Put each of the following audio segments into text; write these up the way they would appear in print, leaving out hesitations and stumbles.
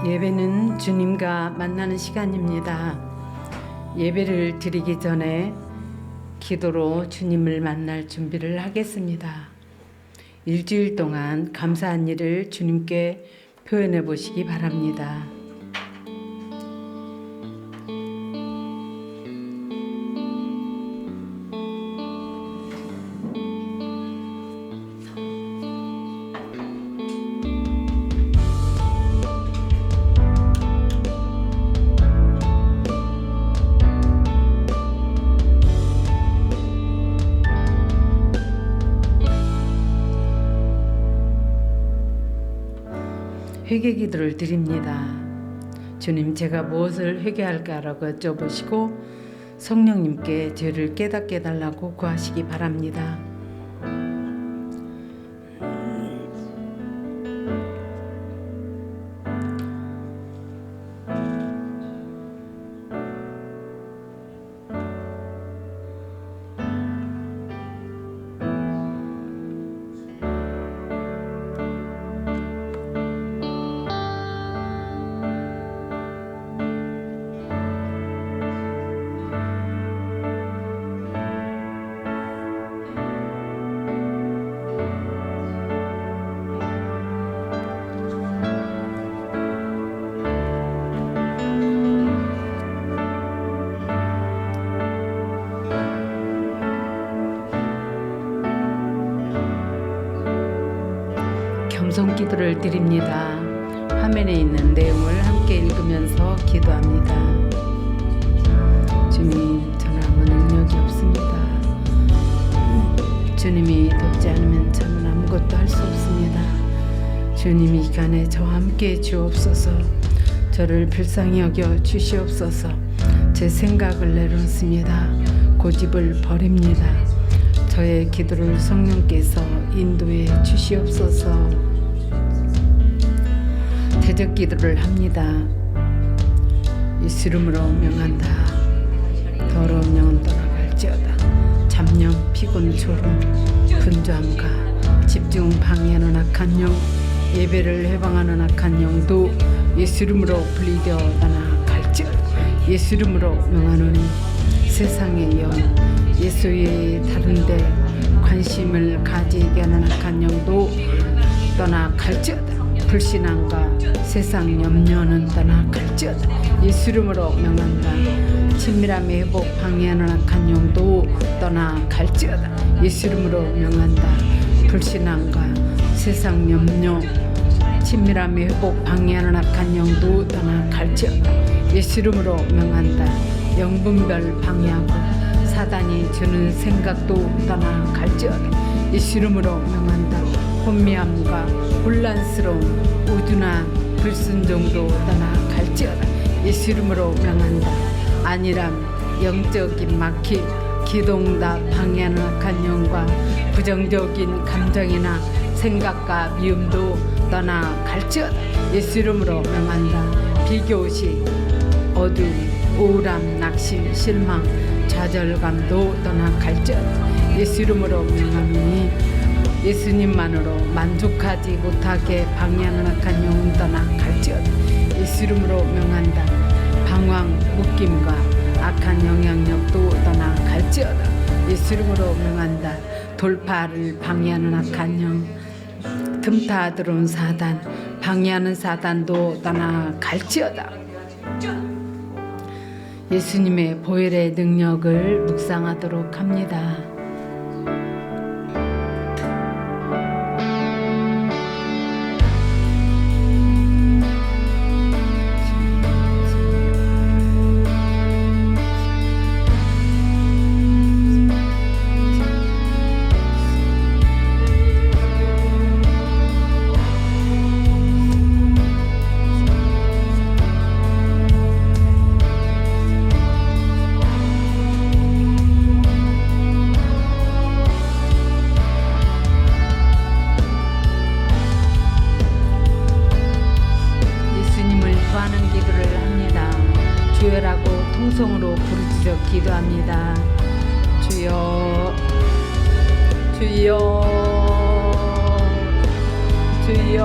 예배는 주님과 만나는 시간입니다. 예배를 드리기 전에 기도로 주님을 만날 준비를 하겠습니다. 일주일 동안 감사한 일을 주님께 표현해 보시기 바랍니다. 회개 기도를 드립니다. 주님, 제가 무엇을 회개할까라고 여쭤보시고 성령님께 죄를 깨닫게 해달라고 구하시기 바랍니다. 겸손 기도를 드립니다. 화면에 있는 내용을 함께 읽으면서 기도합니다. 주님, 저는 아무 능력이 없습니다. 주님이 돕지 않으면 저는 아무것도 할 수 없습니다. 주님이 이 시간에 저와 함께 주옵소서. 저를 불쌍히 여겨 주시옵소서. 제 생각을 내놓습니다. 고집을 버립니다. 저의 기도를 성령께서 인도해 주시옵소서. 대적 기도를 합니다. 예수 이름으로 명한다. 더러운 영은 떠나갈지어다. 잡념, 피곤, 졸음, 분주함과 집중 방해하는 악한 영, 예배를 해방하는 악한 영도 예수 이름으로 분리되어 떠나갈지어다. 예수 이름으로 명하노니 세상의 영, 예수 외에 다른데 관심을 가지게 하는 악한 영도 떠나갈지어다. 불신앙과 세상 염려는 떠나갈지어다. 예수 이름으로 명한다. 친밀함의 회복 방해하는 악한 영도 떠나갈지어다. 예수 이름으로 명한다. 불신앙과 세상 염려, 친밀함의 회복 방해하는 악한 영도 떠나갈지어다. 예수 이름으로 명한다. 영분별 방해하고 사단이 주는 생각도 떠나갈지어다. 예수 이름으로 명한다. 혼미함과 혼란스러운 우둔한 불순종도 떠나갈지어다. 예수 이름으로 명한다. 안일함, 영적인 막힘, 기도응답 방해하는 악한 영과 부정적인 감정이나 생각과 미움도 떠나갈지어다. 예수 이름으로 명한다. 비교식, 어두움, 우울함, 낙심, 실망, 좌절감도 떠나갈지어다. 예수 이름으로 명하노니 예수님만으로 만족하지 못하게 방해하는 악한 영은 떠나갈지어다. 예수 이름으로 명한다. 방황, 묶임과 악한 영향력도 떠나갈지어다. 예수 이름으로 명한다. 돌파를 방해하는 악한 영, 틈타 들어온 사단, 방해하는 사단도 떠나갈지어다. 예수님의 보혈의 능력을 묵상하도록 합니다. 주여라고 통성으로 부르짖어 기도합니다. 주여, 주여, 주여.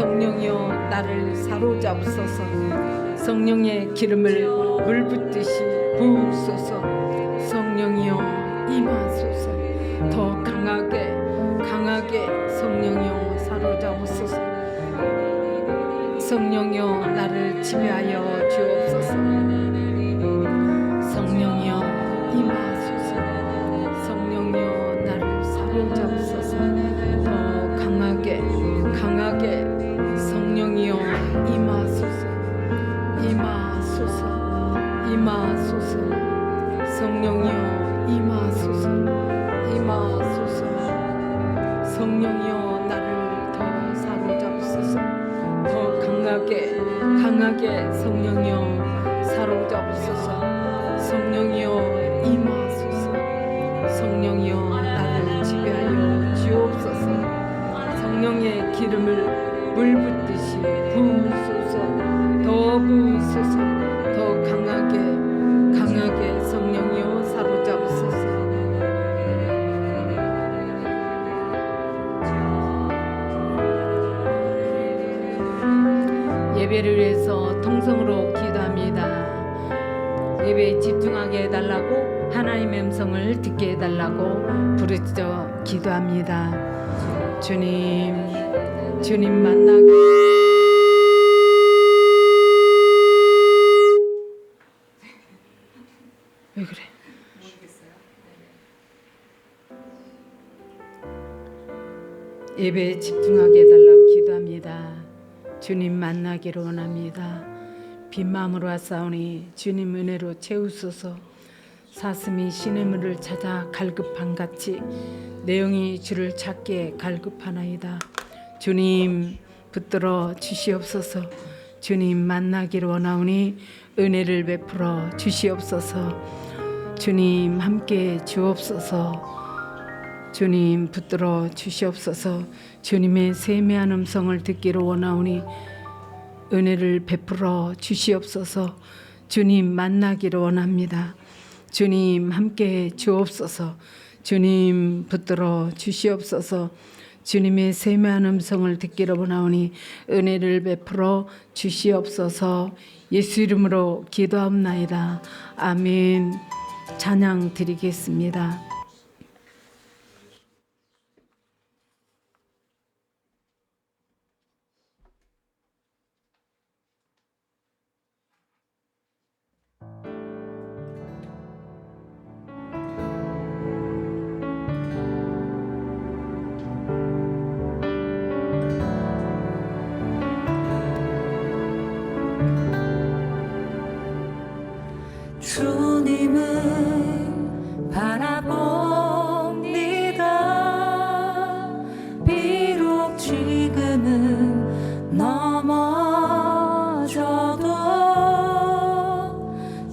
성령이여 나를 사로잡으소서. 성령의 기름을 물 붓듯이 부으소서. 성령이여 임하소서. 더 강하게 성령이여 사로잡으소서. 성령이여 나를 지배하여 주옵소서. 성령이여 임하소서. 성령이여 나를 사로잡으소서. 더 강하게 성령이여 임하소서. 임하소서. 성령이여 임하소서. 성령이여 나를 더 사로잡으소서. 더 강하게 성령이여 사로잡으소서. 성령이여 임하소서. 성령이여 나를 지배하여 주옵소서. 성령의 기름을 물 붓듯이 부으소서. 더 부으소서. 더 강하게 성령이여 사로잡으소서. 예배를 위해서 통성으로 기도합니다. 예배에 집중하게 해달라고, 하나님의 음성을 듣게 해달라고 부르짖어 기도합니다. 주님 만나게. 왜 그래? 예배에 집중하게 해달라고 기도합니다. 주님 만나기를 원합니다. 빈 마음으로 왔사오니 주님 은혜로 채우소서. 사슴이 시냇물을 찾아 갈급함같이 내 영이 주를 찾게 갈급하나이다. 주님 붙들어 주시옵소서. 주님 만나기를 원하오니 은혜를 베풀어 주시옵소서. 주님 함께 주옵소서. 주님 붙들어 주시옵소서. 주님의 세미한 음성을 듣기를 원하오니 은혜를 베풀어 주시옵소서. 주님 만나기를 원합니다. 주님 함께 주옵소서. 주님 붙들어 주시옵소서. 주님의 세미한 음성을 듣기를 원하오니 은혜를 베풀어 주시옵소서. 예수 이름으로 기도하옵나이다. 아멘. 찬양 드리겠습니다. 주님을 바라봅니다. 비록 지금은 넘어져도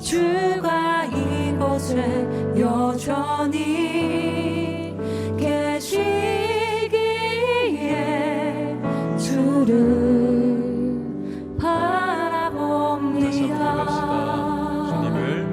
주가 이곳에 여전히 계시기에 주를 바라봅니다. 주님을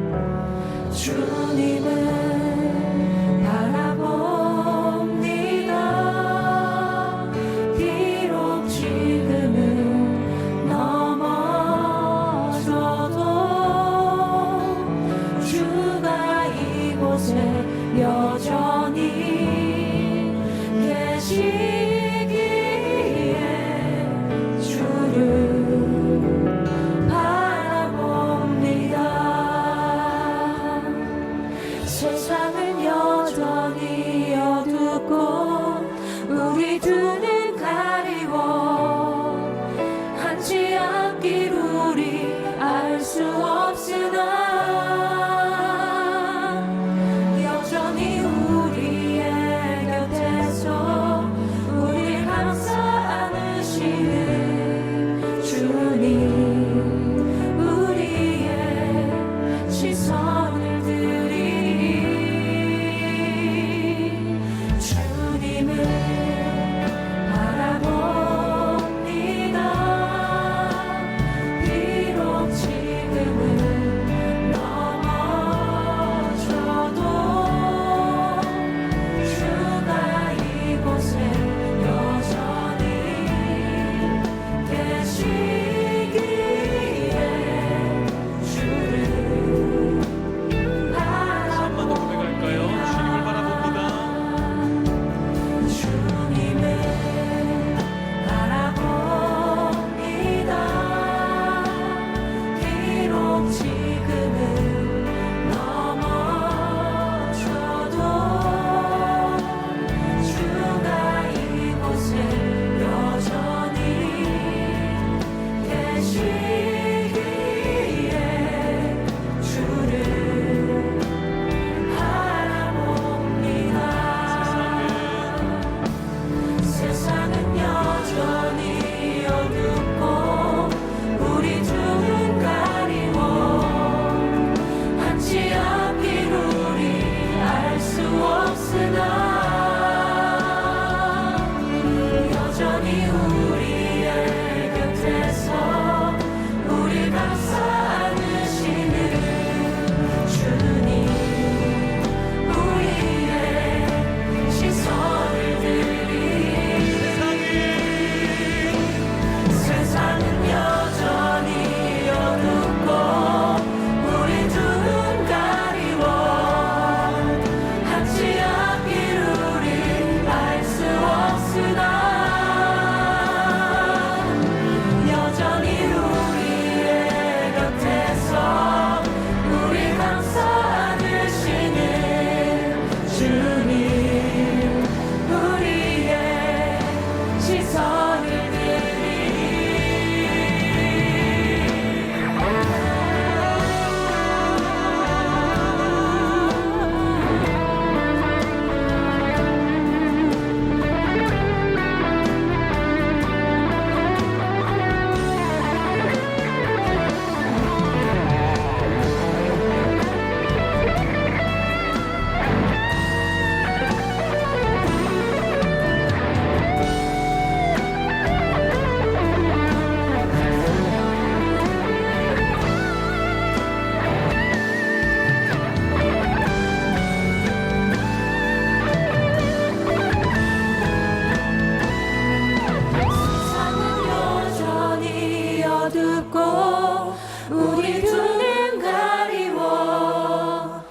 어둡고 우리 두 눈 가리워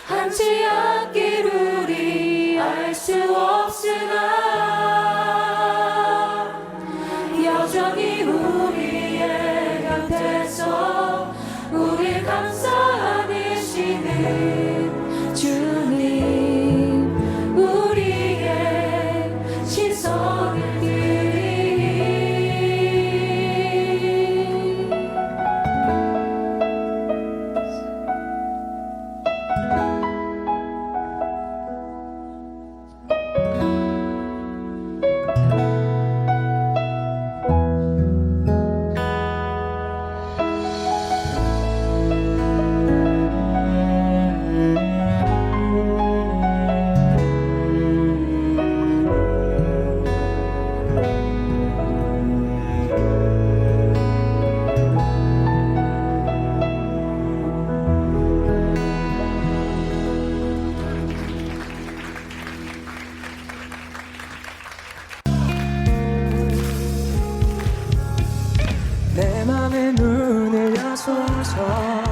한치 앞길 우리 알 수 없으나 여전히 우리의 곁에서 우리 감싸 안으시는 주님 우리의 시선을 드리니 내 맘의 눈을 여소서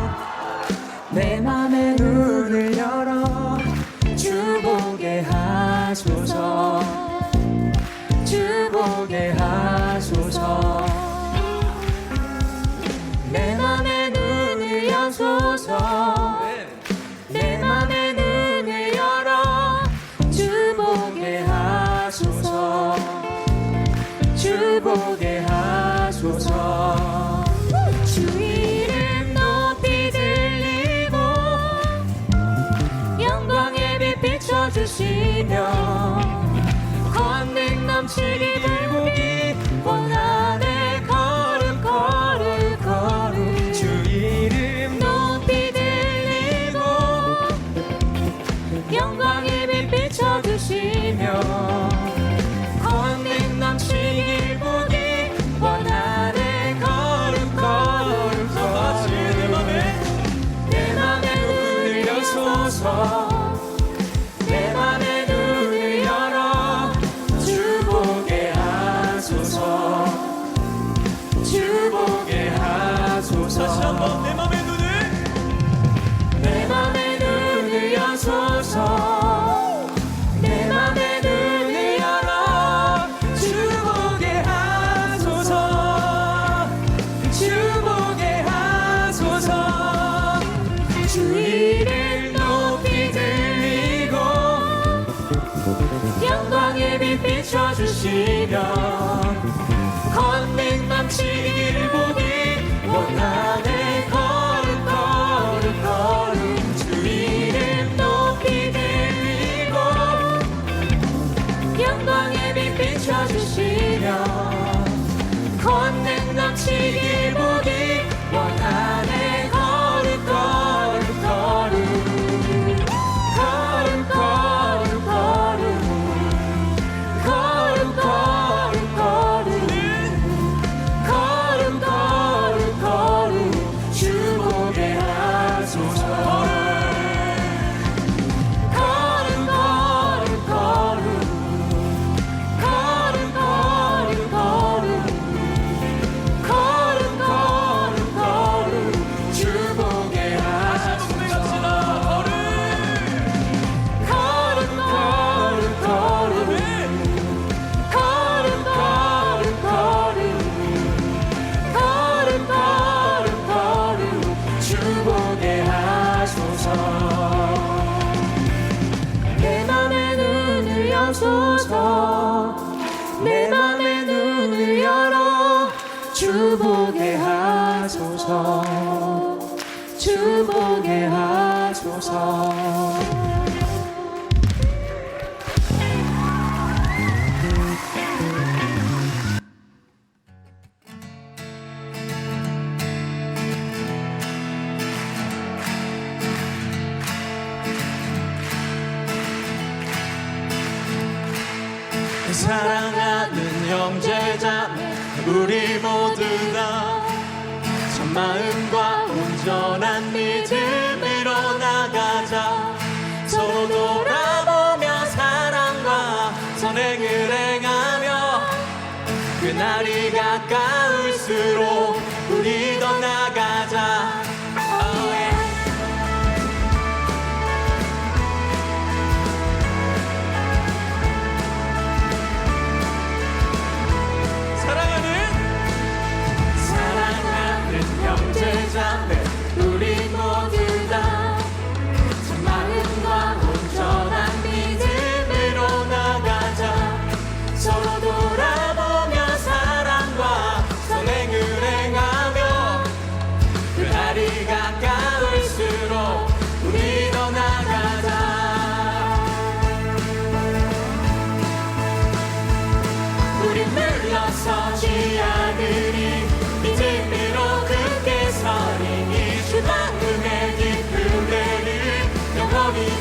내 맘의 눈을 열어 주 보게 하소서 주 보게 하소서 내 맘의 눈을 여소서 내 맘의 눈을 열어 주 보게 하소서 주 보게 하소서 주 이름 높이 들리고 영광의 빛 비춰주시며 권능 넘치기 들보기 원하네 걸음 걸음 걸음 주 이름 높이 들리고 영광의 빛 비춰주시며 권능 넘치길 보기 원하네 걸음 걸음 걸음 내 맘의 눈을 여소서 내 맘의 눈을 열어 주 보게 하소서 주 보게 하소서 다시 한번 내 맘의 눈을 여소서 내 맘의 눈을 열어 주 보게 하소서 주 보게 하소서 주 이름 높이 들리고 영광의 빛 비춰주시며 권능 넘치길 보기 원하네 걸음 걸음 걸음 주 이름 높이 들리고 영광의 빛 비춰주시며 권능 넘치길 보기 원하네 걸음 걸음 걸음 걸음 걸음 걸음 걸음 걸음 걸음 걸음 걸음 걸음 주 보게 하소서 걸음 걸음 걸음 걸음 걸음 걸음 걸음 걸음 걸음 주 보게 하소서 걸음 걸음 걸음 걸음 걸음 걸음 걸음 걸음 걸음 주 보게 하소서 내 맘의 눈을 여소서 내 맘의 눈을 열어 주 보게 하소서 주 보게 하소서 사랑하는 형제자매 우리 모두 다 참마음과 온전한 믿음으로 나가자 서로 돌아보며 사랑과 선행을 행하며 그날이 가까울수록 우리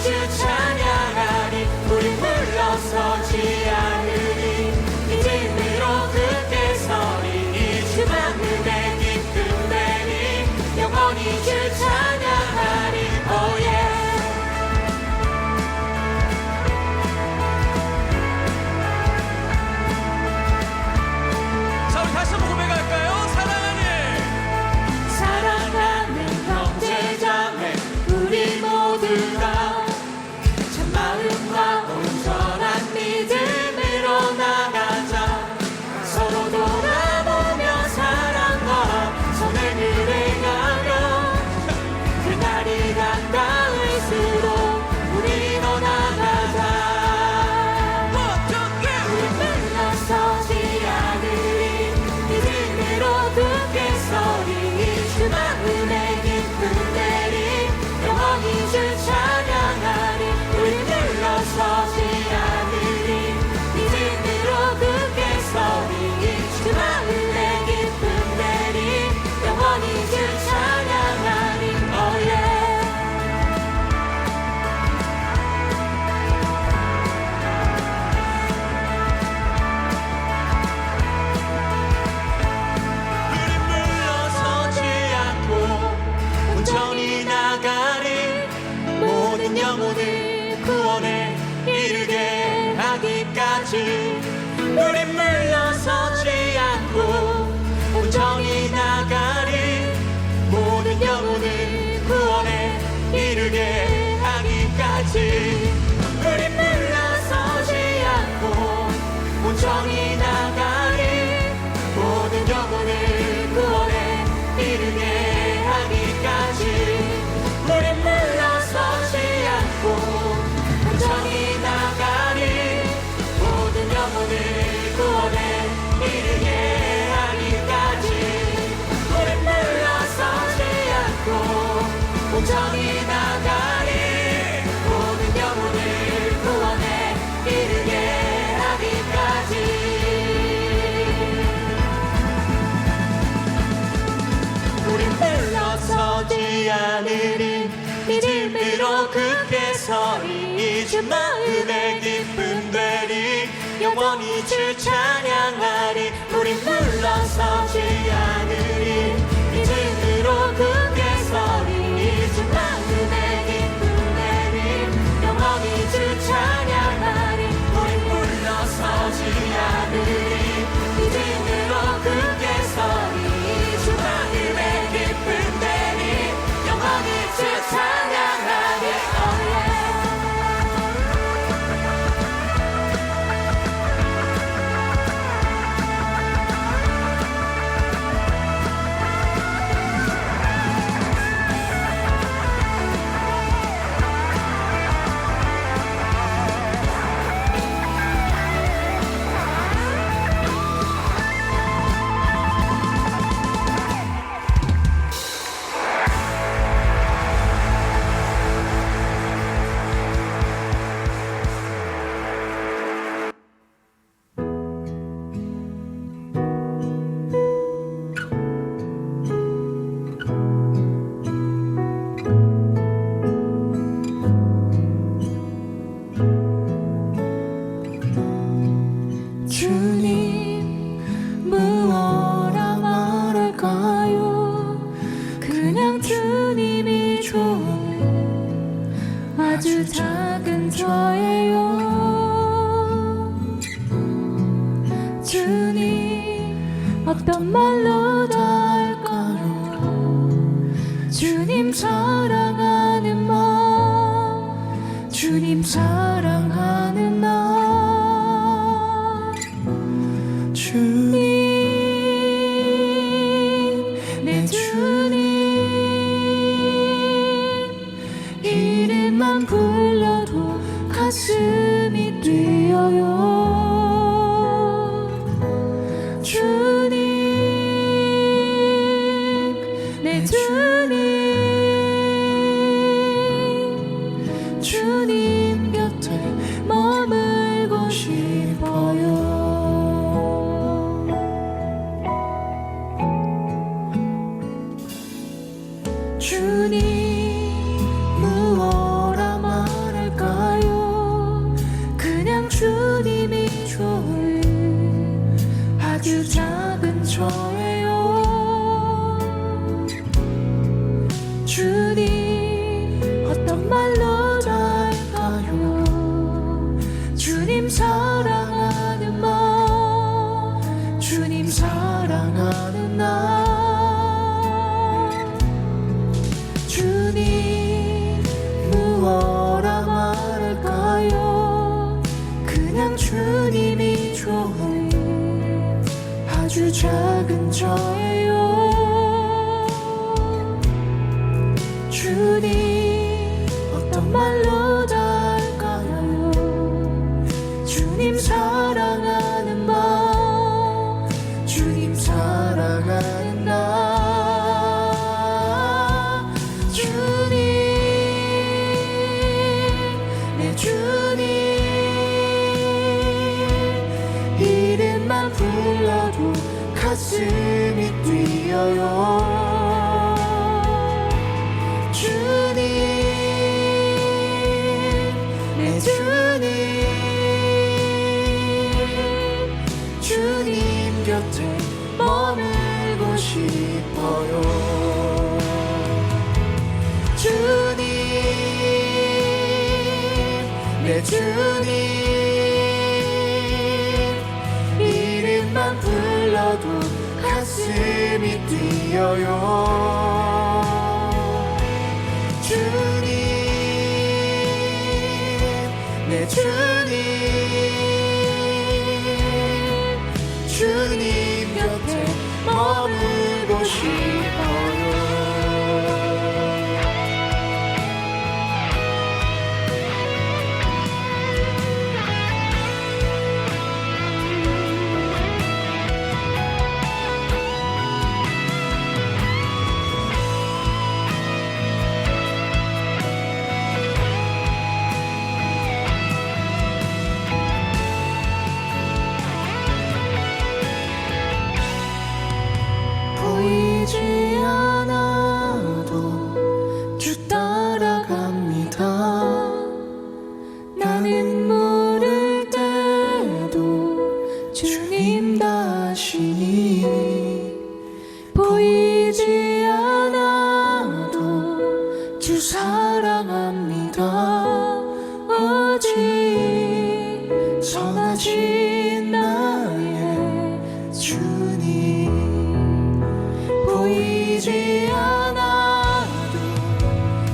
주 찬양하리 우리 물러서지 않으리 믿음으로 굳게 서리 이 주 만금의 기쁨 되리 영원히 주 찬양하리 오예 자 우리 다시 한번 고백할까요? 사랑하는 형제자매 우리 모두가 참 마음과 온전한 믿음으로 나가자 서로 돌아보며 사랑과 선행을 행하며 그날이 가까울수록 우리 더 나가자 우리 물러서지 않으리 믿음으로 굳게 서리 주 마음의 기쁨 내리 영원히 주 찬양하리 우리 물러서지 않으리 믿음으로 굳게 서리 주 마음의 기쁨 내리 영원히 주 찬양하리 오예 우리 물러서지 않고 온전히 나가리 모든 영혼을 구원에 이르게 하기까지 우리 물러서지 않고 온전히 나가리 모든 영혼을 구원에 이르게 하기까지 우리 물러서지 않고 온전히 나가리 모든 영혼을 구원에 이르게 하기까지 우리 물러서지 않고 온전히 나가리 모든 영혼을 구원에 이르게 하기까지 우리 물러서지 않고 온전히 나가리 모든 영혼을 구원에 이르게 하기까지 우리 물러서지 않으리 믿음으로 굳게 서리 이 주 마음의 기쁨 되리 영원히 주 찬양하리 우리 물러서지 않으리 믿음으로 굳게 서리 이 주 마음의 기쁨 되리 영원히 주 찬양하리 우리 물러서지 않으리 믿음으로 굳게 서리 이 주 마음의 기쁨 되리 영원히 주 찬양하리 아주 작은 저예요. 주님 어떤 말로 다 할까요? 주님 사랑하는 마음, 주님 사랑하는 나. 주님 내 주님 이름만 불러도 가슴이 뛰어요. 주님 내 주님 주님 곁에 머물고 싶어요. 작은 저예요. 주님 어떤 말로 다 할까요? 주님 사랑하는 마음, 주님 사랑하는 나. 주님 내 주님 이름만 불러도 가슴이 뛰어요. 주님 내 주님 주님 곁에 머물고 싶어요. 주님 내 주님 이름만 불러도 가슴이 뛰어요. 주님 내 주님 주님 곁에 머물고 싶어요. 보이지 않아도 주 따라갑니다. 나는 모를 때도 주님 다시니. 보이지 않아도 주 사랑합니다. 오직 선하신 나의 주님. 보이지 않아도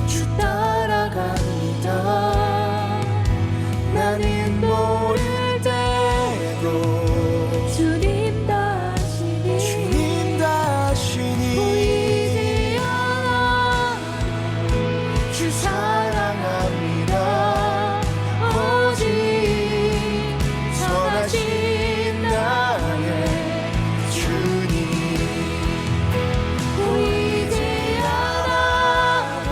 주 따라갑니다. 나는 모를 때도 주님 다시니 주님 다시니. 보이지 않아 주 사랑합니다. 오직 선하신 나의 주님. 보이지 않아도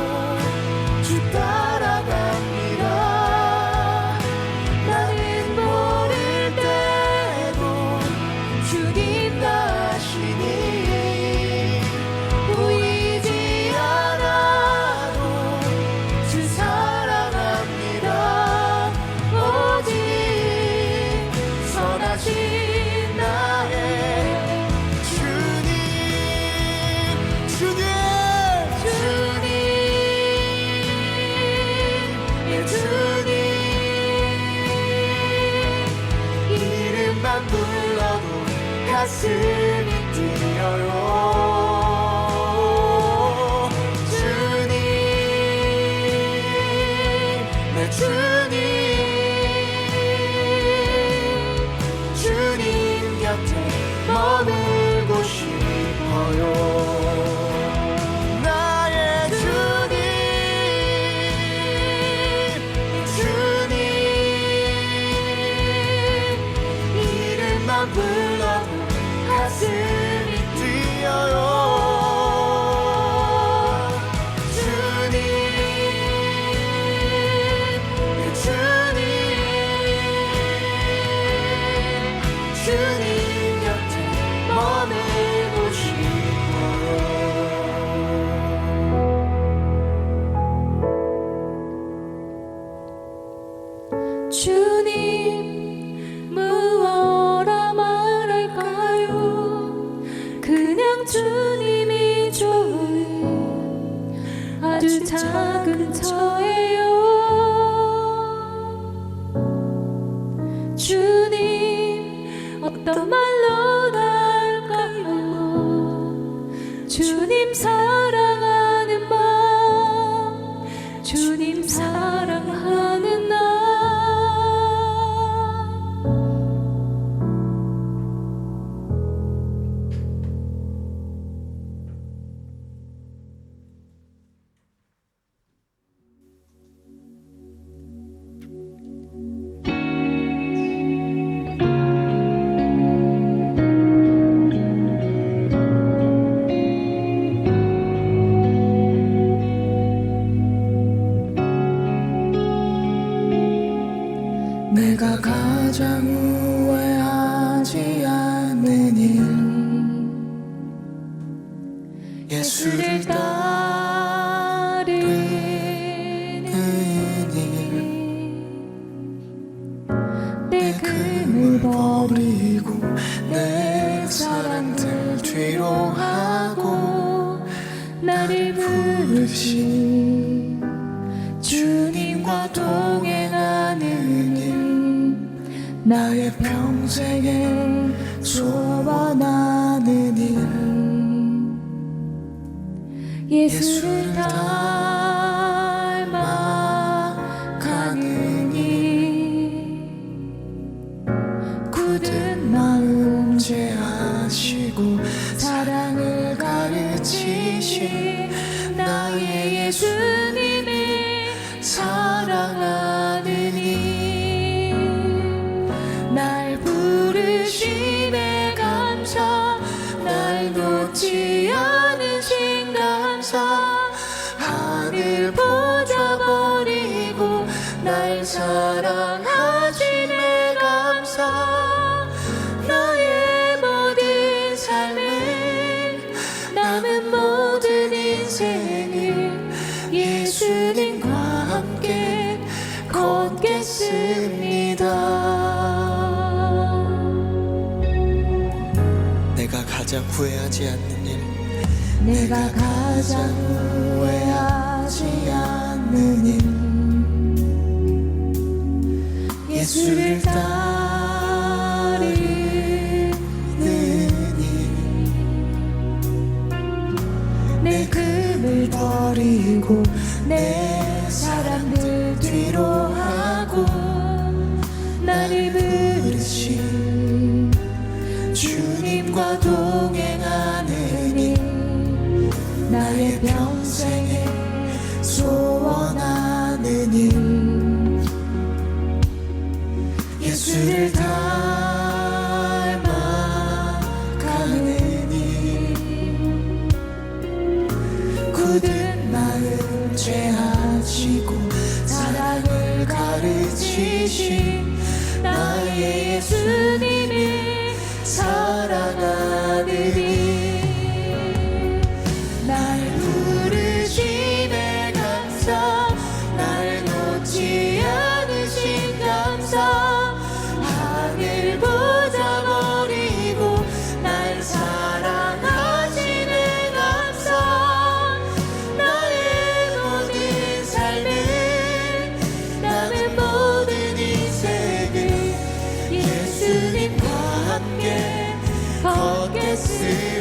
주 따라갑니다. 나는 모를 때도 주님 다시니. 보이지 않아도 주 사랑합니다. 오직 선하신 나의 주님. 주님 예 주님 이름만 불러도 가슴이 뛰어요. 주님 내 주님 주님 곁에 머물고 싶어요. 나의 주님 주님 이름만 불러도 가슴이 뛰어요. 주님 내 주님 주님 곁에 머물고 싶어요. 주님 무엇라 말할까요? 그냥 주님이 좋은 아주 작은 저예요. 주님 어떤 말로 다 할까요? 주님 사랑하는 마음, 주님 사랑하는 나. 예수를 따르는 내 금을 버리고 내 사랑들 뒤로 하고 나를 부르신 주님과 동행하는 일 나의 평생에 소원하는 일 예수를 닮아가는 일 굳은 마음 제하시고 사랑을 가르치신 나의 예수님이 사랑하는 일날 부르심에 감사 날 놓지 않으신 감사 하늘 보좌 버리고 날 사랑하심에 감사 나의 모든 삶을 남은 모든 인생을 예수님과 함께 걷겠습니다. 내가 가장 후회하지 않는 일 내가 가장 후회하지 않는 일 예수를 따르는 일내 금을 버리고 내 사랑들 뒤로 하고 나를 부르신 주님과 동행하는 일 나의 평생에 소원하는 일 예수를 닮아가는 일 굳은 마음 죄하시고 사랑을 가르치신 나의 예수님이 사랑하는 일날 부르심에 감사 날 놓지 않으신 감사 하늘 보좌 버리고 날 사랑하심에 감사 나의 모든 삶을 남은 모든 인생을 예수님과 함께 걷겠습니다.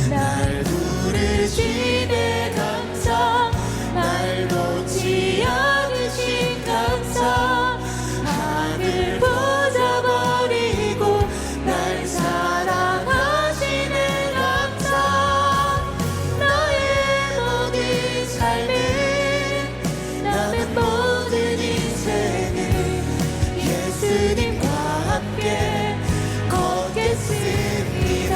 날 부르심에 감사 날 놓지 않으신 감사 하늘 보좌 버리고 날 사랑하심에 감사 나의 모든 삶을 남은 모든 인생을 예수님과 함께 걷겠습니다.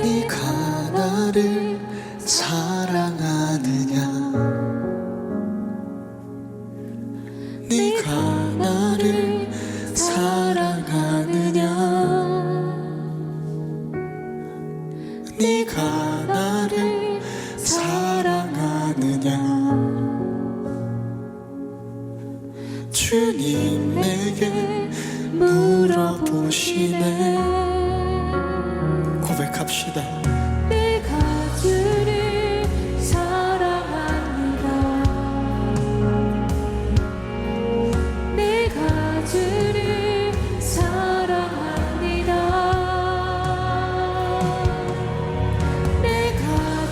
네가 나를 사랑하느냐 네가 나를 사랑하느냐 네가 나를 사랑하느냐 주님 내게 물어보시네 고백합시다. 내가 주를 사랑합니다. 내가 주를 사랑합니다. 내가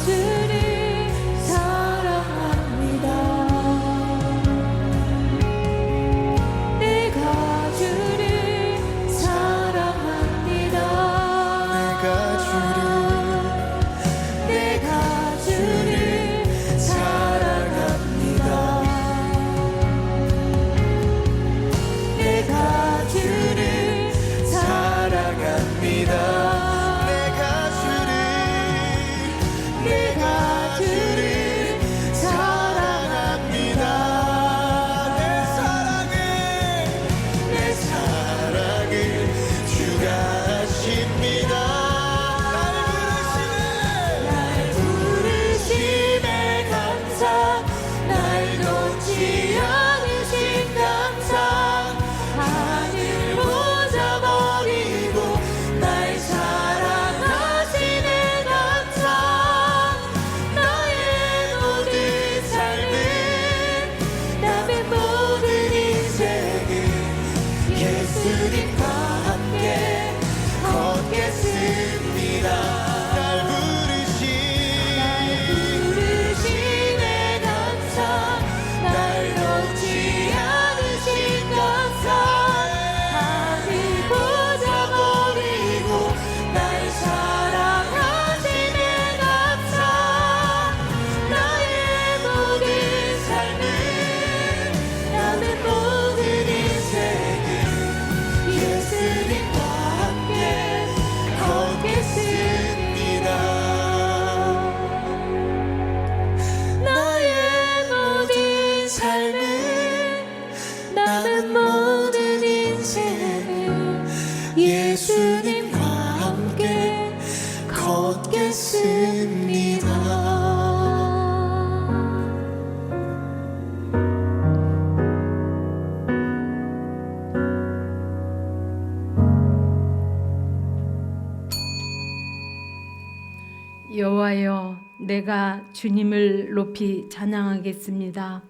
여호와여, 내가 주님을 높이 찬양하겠습니다.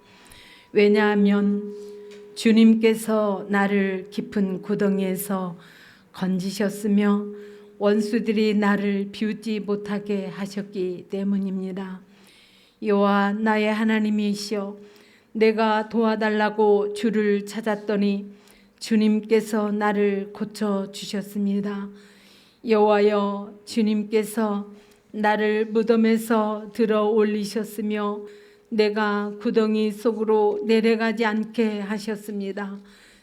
왜냐하면 주님께서 나를 깊은 구덩이에서 건지셨으며 원수들이 나를 비웃지 못하게 하셨기 때문입니다. 여호와 나의 하나님이시여, 내가 도와달라고 주를 찾았더니 주님께서 나를 고쳐 주셨습니다. 여호와여, 주님께서 나를 무덤에서 들어 올리셨으며 내가 구덩이 속으로 내려가지 않게 하셨습니다.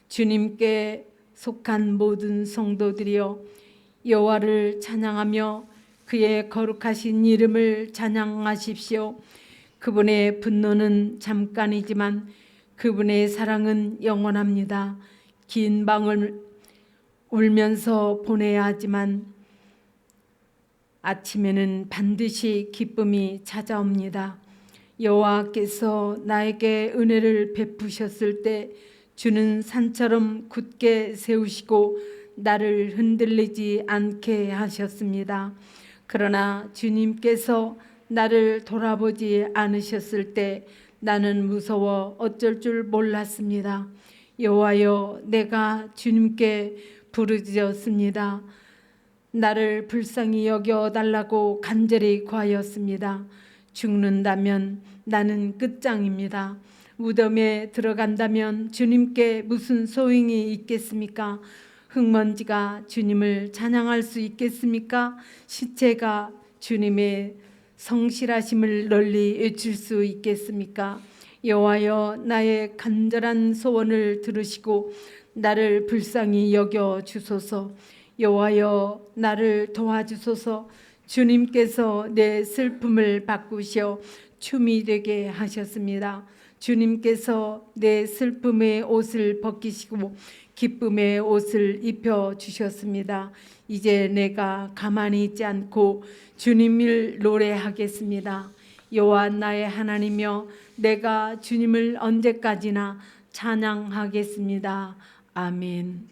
주님께 속한 모든 성도들이여, 여호와를 찬양하며 그의 거룩하신 이름을 찬양하십시오. 그분의 분노는 잠깐이지만 그분의 사랑은 영원합니다. 긴 밤을 울면서 보내야 하지만 아침에는 반드시 기쁨이 찾아옵니다. 여호와께서 나에게 은혜를 베푸셨을 때 주는 산처럼 굳게 세우시고 나를 흔들리지 않게 하셨습니다. 그러나 주님께서 나를 돌아보지 않으셨을 때 나는 무서워 어쩔 줄 몰랐습니다. 여호와여, 내가 주님께 부르짖었습니다. 나를 불쌍히 여겨달라고 간절히 구하였습니다. 죽는다면 나는 끝장입니다. 무덤에 들어간다면 주님께 무슨 소용이 있겠습니까? 흙먼지가 주님을 찬양할 수 있겠습니까? 시체가 주님의 성실하심을 널리 외칠 수 있겠습니까? 여호와여, 나의 간절한 소원을 들으시고 나를 불쌍히 여겨 주소서. 여호와여, 나를 도와주소서. 주님께서 내 슬픔을 바꾸셔 춤이 되게 하셨습니다. 주님께서 내 슬픔의 옷을 벗기시고 기쁨의 옷을 입혀 주셨습니다. 이제 내가 가만히 있지 않고 주님을 노래하겠습니다. 여호와 나의 하나님이여, 내가 주님을 언제까지나 찬양하겠습니다. 아멘.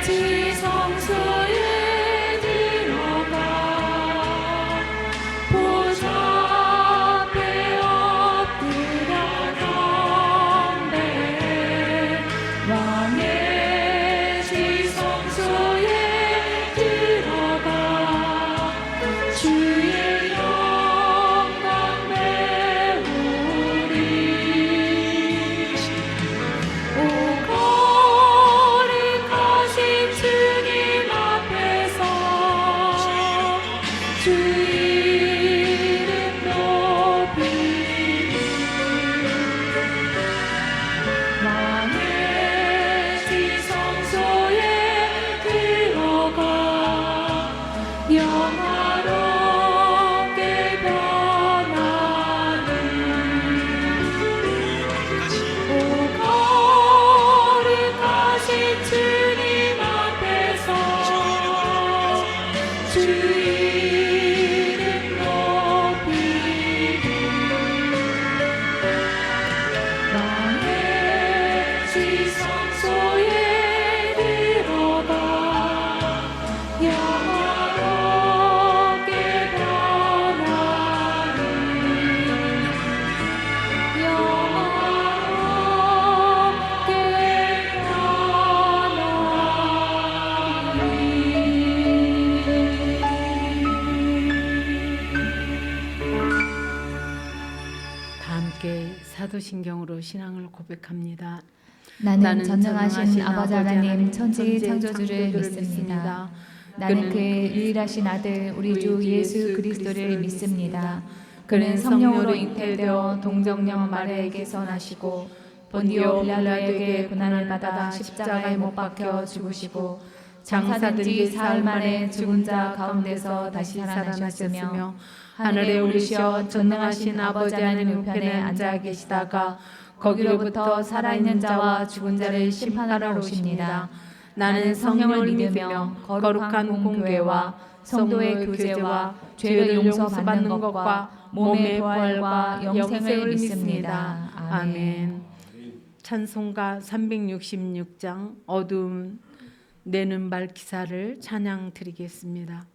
지성소에 들어가 보좌 앞에 엎드려 경배해. 왕의 지성소에 들어가 주의 영광 배우리. 오 거룩하신 주님 앞에서 주 이름 높이리. 왕의 지성소에 들어가 영화롭게 변하리. 오 거룩하신 주님 앞에서 주 이름 높이리. 왕의 지성소에 들어가 영화롭게 변하리. 영화롭게 다 함께 사도신경으로 신앙을 고백합니다. 나는 전능하신 아버지 하나님 천지 창조주를 믿습니다. 나는 그의 유일하신 아들 우리 주 예수 그리스도를 믿습니다. 그는 성령으로 잉태되어 동정녀 마리아에게서 나시고 본디오 빌라도에게 고난을 받아 십자가에 못 박혀 죽으시고 장사된 지 사흘 만에 죽은 자 가운데서 다시 살아나셨으며 하늘에 올리시어 전능하신 아버지 하나님 우편에 앉아 계시다가 거기로부터 살아있는 자와 죽은 자를 심판하러 오십니다. 나는 성령을 믿으며 거룩한 공교회와 성도의 교제와 죄를 용서받는 것과 몸의 부활과 영생을 믿습니다. 아멘. 찬송가 366장 어두움 내는 밝기사를 찬양 드리겠습니다.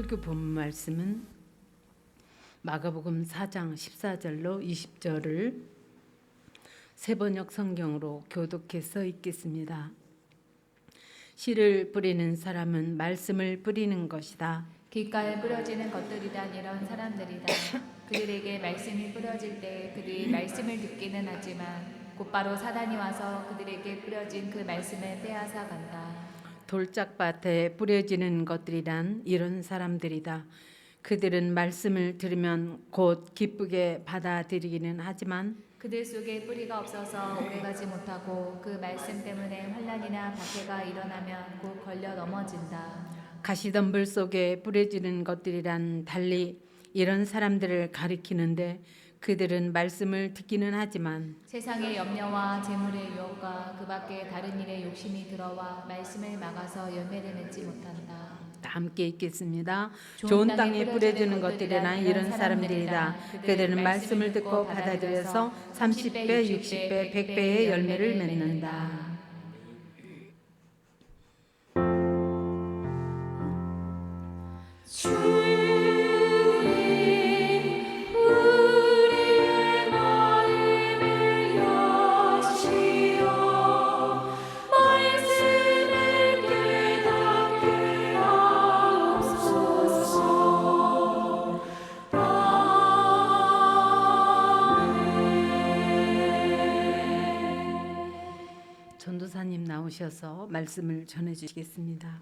설교 본 말씀은 마가복음 4장 14절로 20절을 세번역 성경으로 교독해서 읽겠습니다. 씨를 뿌리는 사람은 말씀을 뿌리는 것이다. 귓가에 뿌려지는 것들이란 이런 사람들이다. 그들에게 말씀이 뿌려질 때 그들이 말씀을 듣기는 하지만 곧바로 사단이 와서 그들에게 뿌려진 그 말씀을 빼앗아 간다. 돌짝밭에 뿌려지는 것들이란 이런 사람들이다. 그들은 말씀을 들으면 곧 기쁘게 받아들이기는 하지만 그들 속에 뿌리가 없어서 오래가지 못하고 그 말씀 때문에 환난이나 박해가 일어나면 곧 걸려 넘어진다. 가시덤불 속에 뿌려지는 것들이란 달리 이런 사람들을 가리키는데 그들은 말씀을 듣기는 하지만 세상의 염려와 재물의 유혹과 그 밖에 다른 일에 욕심이 들어와 말씀을 막아서 열매를 맺지 못한다. 함께 읽겠습니다. 좋은 땅에 뿌려지는 것들이란 이런 사람들이다. 그들은 말씀을 듣고 받아들여서 30배, 60배, 100배의 열매를 맺는다. 전도사님 나오셔서 말씀을 전해 주시겠습니다.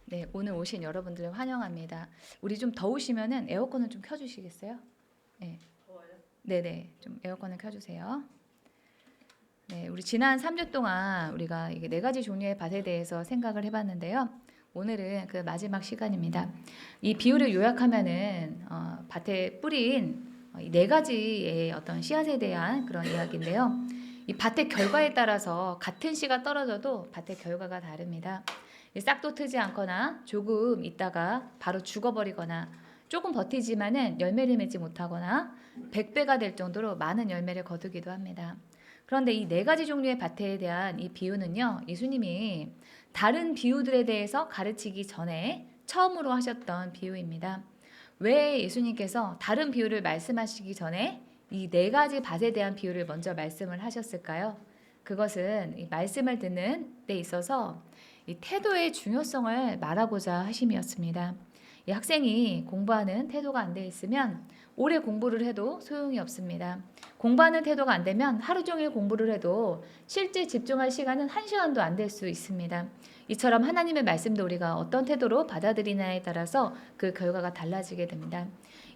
네, 오늘 오신 여러분들 환영합니다. 우리 좀 더우시면은 에어컨을 좀 켜주시겠어요? 네. 네네, 좀 에어컨을 켜주세요. 네, 우리 지난 3주 동안 우리가 이게 4가지 종류의 밭에 대해서 생각을 해봤는데요. 오늘은 그 마지막 시간입니다. 이 비유를 요약하면은 밭에 뿌린 이 4가지의 어떤 씨앗에 대한 그런 이야기인데요. 이 밭의 결과에 따라서 같은 씨가 떨어져도 밭의 결과가 다릅니다. 싹도 트지 않거나 조금 있다가 바로 죽어버리거나 조금 버티지만은 열매를 맺지 못하거나 100배가 될 정도로 많은 열매를 거두기도 합니다. 그런데 이 4가지 종류의 밭에 대한 이 비유는요, 예수님이 다른 비유들에 대해서 가르치기 전에 처음으로 하셨던 비유입니다. 왜 예수님께서 다른 비유를 말씀하시기 전에 이 4가지 밭에 대한 비유를 먼저 말씀을 하셨을까요? 그것은 이 말씀을 듣는 데 있어서 이 태도의 중요성을 말하고자 하심이었습니다. 이 학생이 공부하는 태도가 안 돼 있으면 오래 공부를 해도 소용이 없습니다. 공부하는 태도가 안 되면 하루 종일 공부를 해도 실제 집중할 시간은 1시간도 안 될 수 있습니다. 이처럼 하나님의 말씀도 우리가 어떤 태도로 받아들이냐에 따라서 그 결과가 달라지게 됩니다.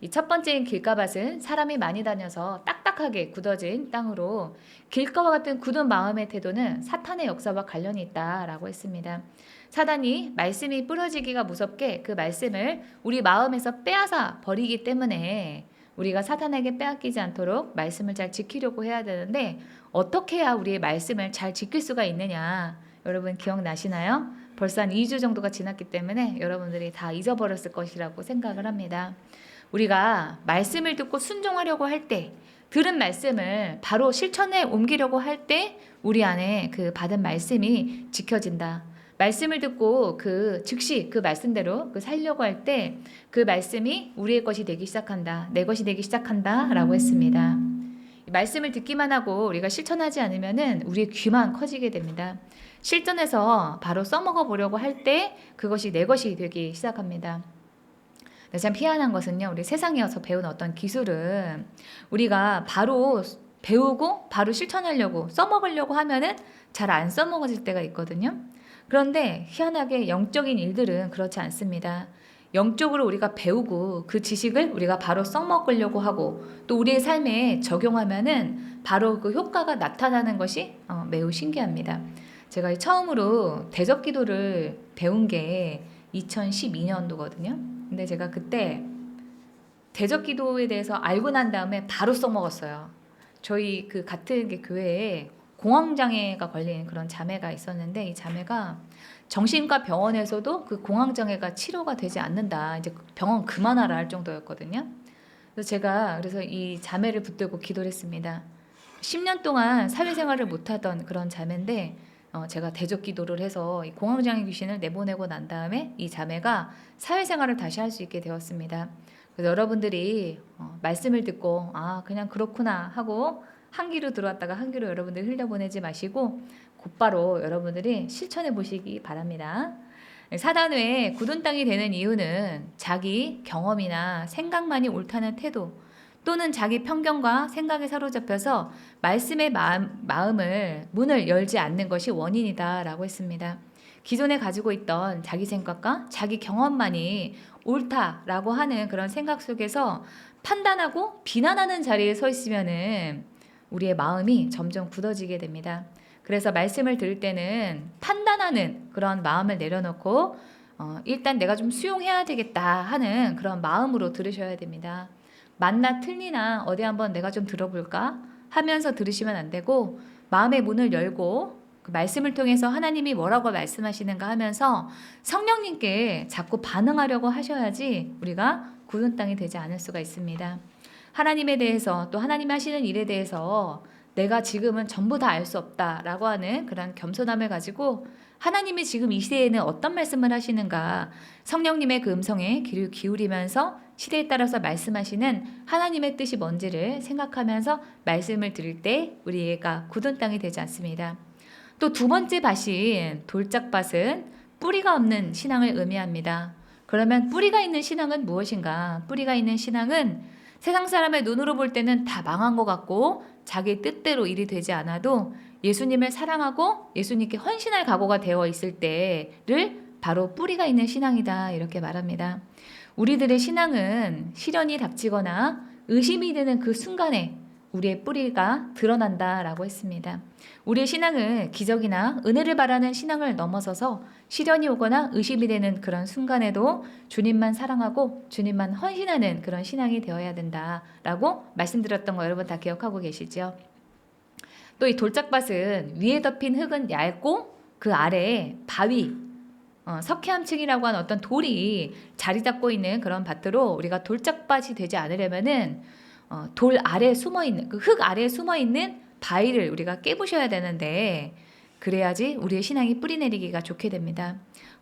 이 첫 번째인 길가밭은 사람이 많이 다녀서 딱딱하게 굳어진 땅으로 길가와 같은 굳은 마음의 태도는 사탄의 역사와 관련이 있다라고 했습니다. 사단이 말씀이 부러지기가 무섭게 그 말씀을 우리 마음에서 빼앗아 버리기 때문에 우리가 사탄에게 빼앗기지 않도록 말씀을 잘 지키려고 해야 되는데 어떻게 해야 우리의 말씀을 잘 지킬 수가 있느냐? 여러분 기억나시나요? 벌써 한 2주 정도가 지났기 때문에 여러분들이 다 잊어버렸을 것이라고 생각을 합니다. 우리가 말씀을 듣고 순종하려고 할 때, 들은 말씀을 바로 실천에 옮기려고 할 때 우리 안에 그 받은 말씀이 지켜진다. 말씀을 듣고 즉시 그 말씀대로 살려고 할 때 그 말씀이 우리의 것이 되기 시작한다. 내 것이 되기 시작한다. 라고 했습니다. 말씀을 듣기만 하고 우리가 실천하지 않으면은 우리의 귀만 커지게 됩니다. 실전에서 바로 써먹어 보려고 할 때 그것이 내 것이 되기 시작합니다. 참 희한한 것은요, 우리 세상에서 배운 어떤 기술은 우리가 바로 배우고 바로 실천하려고 써먹으려고 하면은 잘 안 써먹어질 때가 있거든요. 그런데 희한하게 영적인 일들은 그렇지 않습니다. 영적으로 우리가 배우고 그 지식을 우리가 바로 써먹으려고 하고 또 우리의 삶에 적용하면은 바로 그 효과가 나타나는 것이 매우 신기합니다. 제가 처음으로 대적 기도를 배운 게 2012년도거든요. 근데 제가 그때 대적 기도에 대해서 알고 난 다음에 바로 써먹었어요. 저희 그 같은 게 교회에 공황장애가 걸린 그런 자매가 있었는데 이 자매가 정신과 병원에서도 그 공황장애가 치료가 되지 않는다. 이제 병원 그만하라 할 정도였거든요. 그래서 제가 이 자매를 붙들고 기도를 했습니다. 10년 동안 사회생활을 못하던 그런 자매인데 제가 대적 기도를 해서 이 공황장애 귀신을 내보내고 난 다음에 이 자매가 사회생활을 다시 할 수 있게 되었습니다. 그래서 여러분들이 말씀을 듣고 그냥 그렇구나 하고 한 귀로 들어왔다가 한 귀로 여러분들 흘려보내지 마시고 곧바로 여러분들이 실천해 보시기 바랍니다. 사단 외에 굳은 땅이 되는 이유는 자기 경험이나 생각만이 옳다는 태도 또는 자기 편견과 생각에 사로잡혀서 말씀의 문을 열지 않는 것이 원인이다라고 했습니다. 기존에 가지고 있던 자기 생각과 자기 경험만이 옳다라고 하는 그런 생각 속에서 판단하고 비난하는 자리에 서 있으면은 우리의 마음이 점점 굳어지게 됩니다. 그래서 말씀을 들을 때는 판단하는 그런 마음을 내려놓고 일단 내가 좀 수용해야 되겠다 하는 그런 마음으로 들으셔야 됩니다. 맞나 틀리나 어디 한번 내가 좀 들어볼까 하면서 들으시면 안 되고 마음의 문을 열고 그 말씀을 통해서 하나님이 뭐라고 말씀하시는가 하면서 성령님께 자꾸 반응하려고 하셔야지 우리가 굳은 땅이 되지 않을 수가 있습니다. 하나님에 대해서 또 하나님 하시는 일에 대해서 내가 지금은 전부 다 알 수 없다라고 하는 그런 겸손함을 가지고 하나님이 지금 이 시대에는 어떤 말씀을 하시는가 성령님의 그 음성에 귀를 기울이면서 시대에 따라서 말씀하시는 하나님의 뜻이 뭔지를 생각하면서 말씀을 들을 때 우리가 굳은 땅이 되지 않습니다. 또 두 번째 밭인 돌짝밭은 뿌리가 없는 신앙을 의미합니다. 그러면 뿌리가 있는 신앙은 무엇인가? 뿌리가 있는 신앙은 세상 사람의 눈으로 볼 때는 다 망한 것 같고 자기 뜻대로 일이 되지 않아도 예수님을 사랑하고 예수님께 헌신할 각오가 되어 있을 때를 바로 뿌리가 있는 신앙이다 이렇게 말합니다. 우리들의 신앙은 시련이 닥치거나 의심이 드는 그 순간에 우리의 뿌리가 드러난다라고 했습니다. 우리의 신앙은 기적이나 은혜를 바라는 신앙을 넘어서서 시련이 오거나 의심이 되는 그런 순간에도 주님만 사랑하고 주님만 헌신하는 그런 신앙이 되어야 된다라고 말씀드렸던 거 여러분 다 기억하고 계시죠? 또 이 돌짝밭은 위에 덮인 흙은 얇고 그 아래에 바위, 석회암층이라고 하는 어떤 돌이 자리 잡고 있는 그런 밭으로 우리가 돌짝밭이 되지 않으려면은 돌 아래 숨어 있는 그 흙 아래에 숨어 있는 바위를 우리가 깨부셔야 되는데 그래야지 우리의 신앙이 뿌리 내리기가 좋게 됩니다.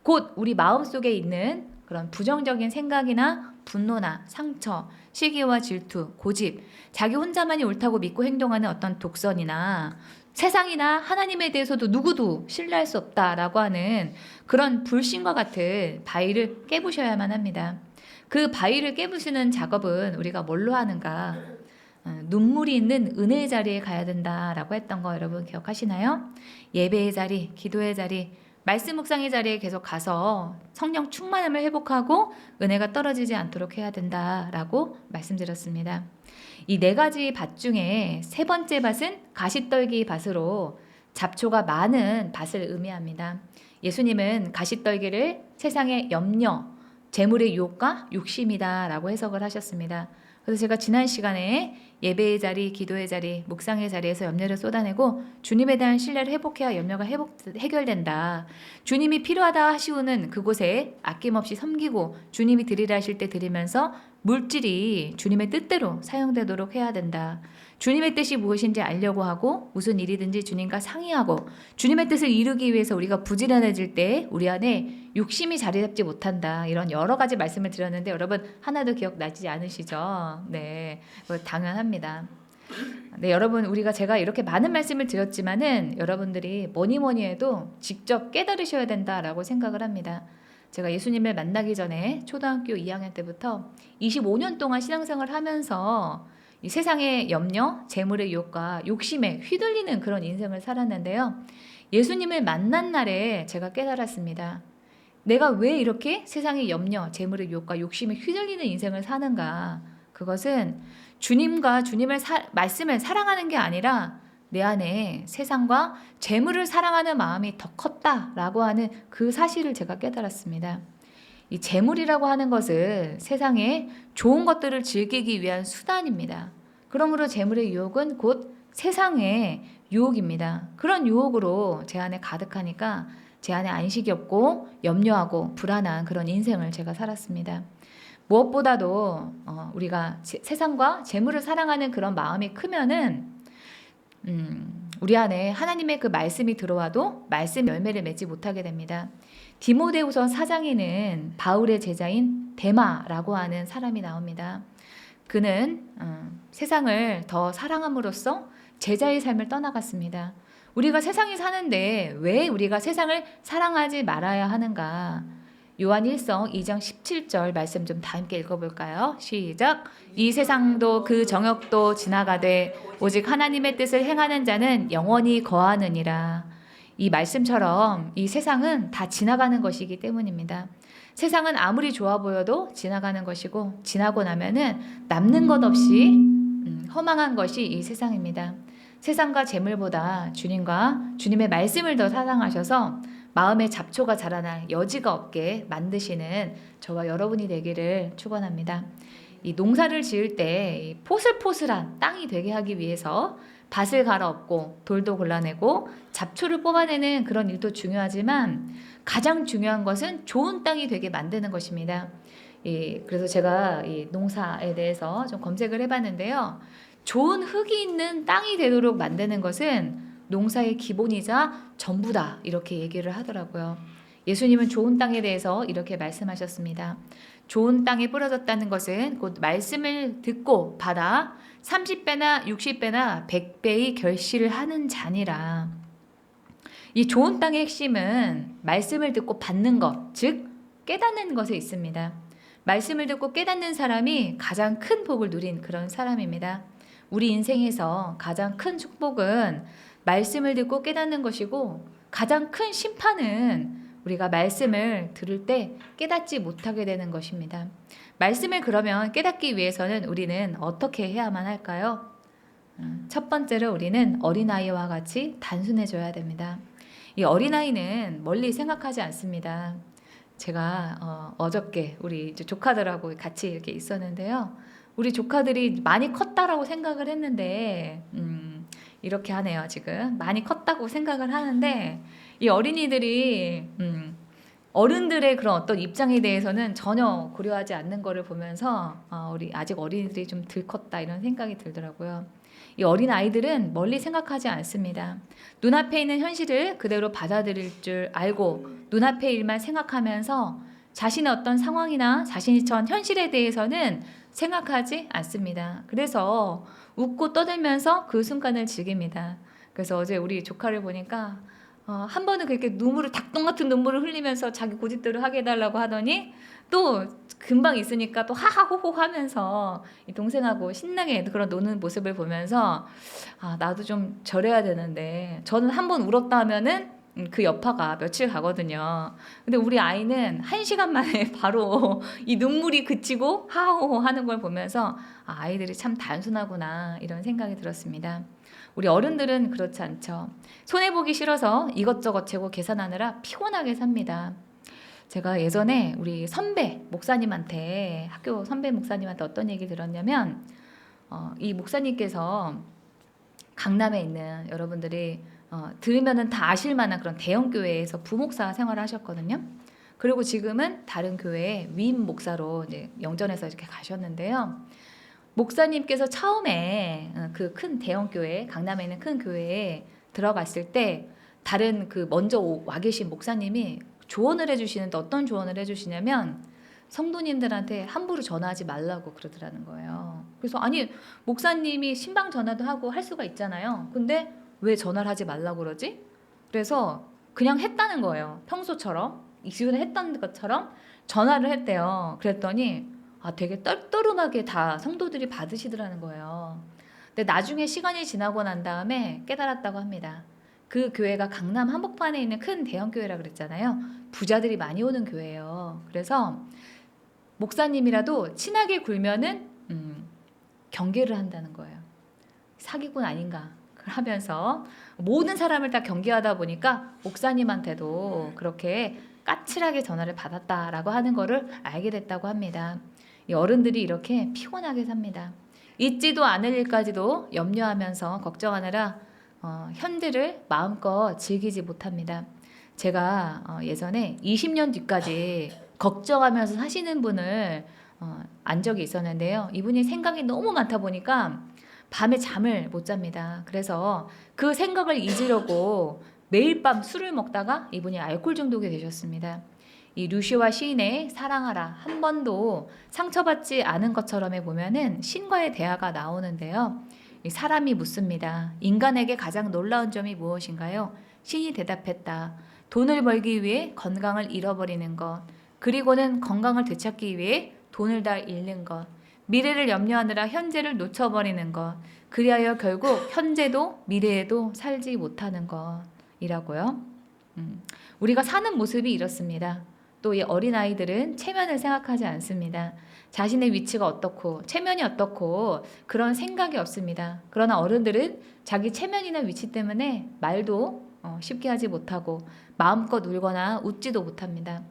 곧 우리 마음속에 있는 그런 부정적인 생각이나 분노나 상처, 시기와 질투, 고집, 자기 혼자만이 옳다고 믿고 행동하는 어떤 독선이나 세상이나 하나님에 대해서도 누구도 신뢰할 수 없다라고 하는 그런 불신과 같은 바위를 깨부셔야만 합니다. 그 바위를 깨부수는 작업은 우리가 뭘로 하는가? 눈물이 있는 은혜의 자리에 가야 된다라고 했던 거 여러분 기억하시나요? 예배의 자리, 기도의 자리, 말씀 묵상의 자리에 계속 가서 성령 충만함을 회복하고 은혜가 떨어지지 않도록 해야 된다라고 말씀드렸습니다. 이 네 가지 밭 중에 세 번째 밭은 가시떨기 밭으로 잡초가 많은 밭을 의미합니다. 예수님은 가시떨기를 세상의 염려, 재물의 유혹과 욕심이다라고 해석을 하셨습니다. 그래서 제가 지난 시간에 예배의 자리, 기도의 자리, 묵상의 자리에서 염려를 쏟아내고 주님에 대한 신뢰를 회복해야 염려가 해결된다. 주님이 필요하다 하시오는 그곳에 아낌없이 섬기고 주님이 드리라 하실 때 드리면서 물질이 주님의 뜻대로 사용되도록 해야 된다. 주님의 뜻이 무엇인지 알려고 하고 무슨 일이든지 주님과 상의하고 주님의 뜻을 이루기 위해서 우리가 부지런해질 때 우리 안에 욕심이 자리 잡지 못한다. 이런 여러 가지 말씀을 드렸는데 여러분 하나도 기억나지 않으시죠? 네, 당연합니다. 네, 여러분 제가 이렇게 많은 말씀을 드렸지만은 여러분들이 뭐니 해도 직접 깨달으셔야 된다라고 생각을 합니다. 제가 예수님을 만나기 전에 초등학교 2학년 때부터 25년 동안 신앙생활을 하면서 이 세상의 염려, 재물의 유혹과 욕심에 휘둘리는 그런 인생을 살았는데요. 예수님을 만난 날에 제가 깨달았습니다. 내가 왜 이렇게 세상의 염려, 재물의 유혹과 욕심에 휘둘리는 인생을 사는가? 그것은 주님과 주님의 말씀을 사랑하는 게 아니라 내 안에 세상과 재물을 사랑하는 마음이 더 컸다라고 하는 그 사실을 제가 깨달았습니다. 이 재물이라고 하는 것은 세상에 좋은 것들을 즐기기 위한 수단입니다. 그러므로 재물의 유혹은 곧 세상의 유혹입니다. 그런 유혹으로 제 안에 가득하니까 제 안에 안식이 없고 염려하고 불안한 그런 인생을 제가 살았습니다. 무엇보다도 우리가 세상과 재물을 사랑하는 그런 마음이 크면은 우리 안에 하나님의 그 말씀이 들어와도 말씀 열매를 맺지 못하게 됩니다. 디모데후서 4장에는 바울의 제자인 데마라고 하는 사람이 나옵니다. 그는 세상을 더 사랑함으로써 제자의 삶을 떠나갔습니다. 우리가 세상에 사는데 왜 우리가 세상을 사랑하지 말아야 하는가? 요한 1서 2장 17절 말씀 좀 다 함께 읽어볼까요? 시작! 이 세상도 그 정욕도 지나가되 오직 하나님의 뜻을 행하는 자는 영원히 거하느니라. 이 말씀처럼 이 세상은 다 지나가는 것이기 때문입니다. 세상은 아무리 좋아 보여도 지나가는 것이고 지나고 나면은 남는 것 없이 허망한 것이 이 세상입니다. 세상과 재물보다 주님과 주님의 말씀을 더 사랑하셔서 마음에 잡초가 자라날 여지가 없게 만드시는 저와 여러분이 되기를 축원합니다. 이 농사를 지을 때 포슬포슬한 땅이 되게 하기 위해서 밭을 갈아엎고 돌도 골라내고 잡초를 뽑아내는 그런 일도 중요하지만 가장 중요한 것은 좋은 땅이 되게 만드는 것입니다. 그래서 제가 이 농사에 대해서 좀 검색을 해봤는데요. 좋은 흙이 있는 땅이 되도록 만드는 것은 농사의 기본이자 전부다 이렇게 얘기를 하더라고요. 예수님은 좋은 땅에 대해서 이렇게 말씀하셨습니다. 좋은 땅에 뿌려졌다는 것은 곧 말씀을 듣고 받아 30배나 60배나 100배의 결실을 하는 자니라. 이 좋은 땅의 핵심은 말씀을 듣고 받는 것, 즉 깨닫는 것에 있습니다. 말씀을 듣고 깨닫는 사람이 가장 큰 복을 누린 그런 사람입니다. 우리 인생에서 가장 큰 축복은 말씀을 듣고 깨닫는 것이고 가장 큰 심판은 우리가 말씀을 들을 때 깨닫지 못하게 되는 것입니다. 말씀을 그러면 깨닫기 위해서는 우리는 어떻게 해야만 할까요? 첫 번째로 우리는 어린아이와 같이 단순해져야 됩니다. 이 어린아이는 멀리 생각하지 않습니다. 제가 어저께 우리 이제 조카들하고 같이 이렇게 있었는데요. 우리 조카들이 많이 컸다라고 생각을 했는데 이렇게 하네요. 지금 많이 컸다고 생각을 하는데 이 어린이들이 어른들의 그런 어떤 입장에 대해서는 전혀 고려하지 않는 거를 보면서 우리 아직 어린이들이 좀 덜 컸다 이런 생각이 들더라고요. 이 어린 아이들은 멀리 생각하지 않습니다. 눈앞에 있는 현실을 그대로 받아들일 줄 알고 눈앞의 일만 생각하면서 자신의 어떤 상황이나 자신이 처한 현실에 대해서는 생각하지 않습니다. 그래서 웃고 떠들면서 그 순간을 즐깁니다. 그래서 어제 우리 조카를 보니까 한 번은 그렇게 눈물을 닭똥 같은 눈물을 흘리면서 자기 고집대로 하게 해달라고 하더니 또 금방 있으니까 또 하하호호 하면서 이 동생하고 신나게 그런 노는 모습을 보면서 나도 좀 저래야 되는데 저는 한 번 울었다 하면은 그 여파가 며칠 가거든요. 근데 우리 아이는 1시간 만에 바로 이 눈물이 그치고 하하호호 하는 걸 보면서 아이들이 참 단순하구나 이런 생각이 들었습니다. 우리 어른들은 그렇지 않죠. 손해보기 싫어서 이것저것 재고 계산하느라 피곤하게 삽니다. 제가 예전에 우리 선배 목사님한테 학교 선배 목사님한테 어떤 얘기 들었냐면 이 목사님께서 강남에 있는 여러분들이 들으면은 다 아실 만한 그런 대형 교회에서 부목사 생활을 하셨거든요. 그리고 지금은 다른 교회에 위임 목사로 이제 영전해서 이렇게 가셨는데요. 목사님께서 처음에 그 큰 대형 교회, 강남에 있는 큰 교회에 들어갔을 때 다른 그 먼저 와 계신 목사님이 조언을 해주시는데 어떤 조언을 해주시냐면 성도님들한테 함부로 전화하지 말라고 그러더라는 거예요. 그래서 아니 목사님이 신방 전화도 하고 할 수가 있잖아요. 근데 왜 전화를 하지 말라고 그러지? 그래서 그냥 했다는 거예요. 평소처럼 이전에 했던 것처럼 전화를 했대요. 그랬더니 되게 떨떠름하게 다 성도들이 받으시더라는 거예요. 근데 나중에 시간이 지나고 난 다음에 깨달았다고 합니다. 그 교회가 강남 한복판에 있는 큰 대형 교회라 그랬잖아요. 부자들이 많이 오는 교회예요. 그래서 목사님이라도 친하게 굴면은 경계를 한다는 거예요. 사기꾼 아닌가 하면서 모든 사람을 다 경계하다 보니까 목사님한테도 그렇게 까칠하게 전화를 받았다라고 하는 거를 알게 됐다고 합니다. 이 어른들이 이렇게 피곤하게 삽니다. 잊지도 않을 일까지도 염려하면서 걱정하느라 현재를 마음껏 즐기지 못합니다. 제가 예전에 20년 뒤까지 걱정하면서 사시는 분을 안 적이 있었는데요. 이분이 생각이 너무 많다 보니까 밤에 잠을 못 잡니다. 그래서 그 생각을 잊으려고 매일 밤 술을 먹다가 이분이 알코올 중독이 되셨습니다. 이 루시와 시인의 사랑하라 한 번도 상처받지 않은 것처럼에 보면은 신과의 대화가 나오는데요. 이 사람이 묻습니다. 인간에게 가장 놀라운 점이 무엇인가요? 신이 대답했다. 돈을 벌기 위해 건강을 잃어버리는 것, 그리고는 건강을 되찾기 위해 돈을 다 잃는 것, 미래를 염려하느라 현재를 놓쳐버리는 것, 그리하여 결국 현재도 미래에도 살지 못하는 것이라고요. 우리가 사는 모습이 이렇습니다. 또 이 어린아이들은 체면을 생각하지 않습니다. 자신의 위치가 어떻고 체면이 어떻고 그런 생각이 없습니다. 그러나 어른들은 자기 체면이나 위치 때문에 말도 쉽게 하지 못하고 마음껏 울거나 웃지도 못합니다.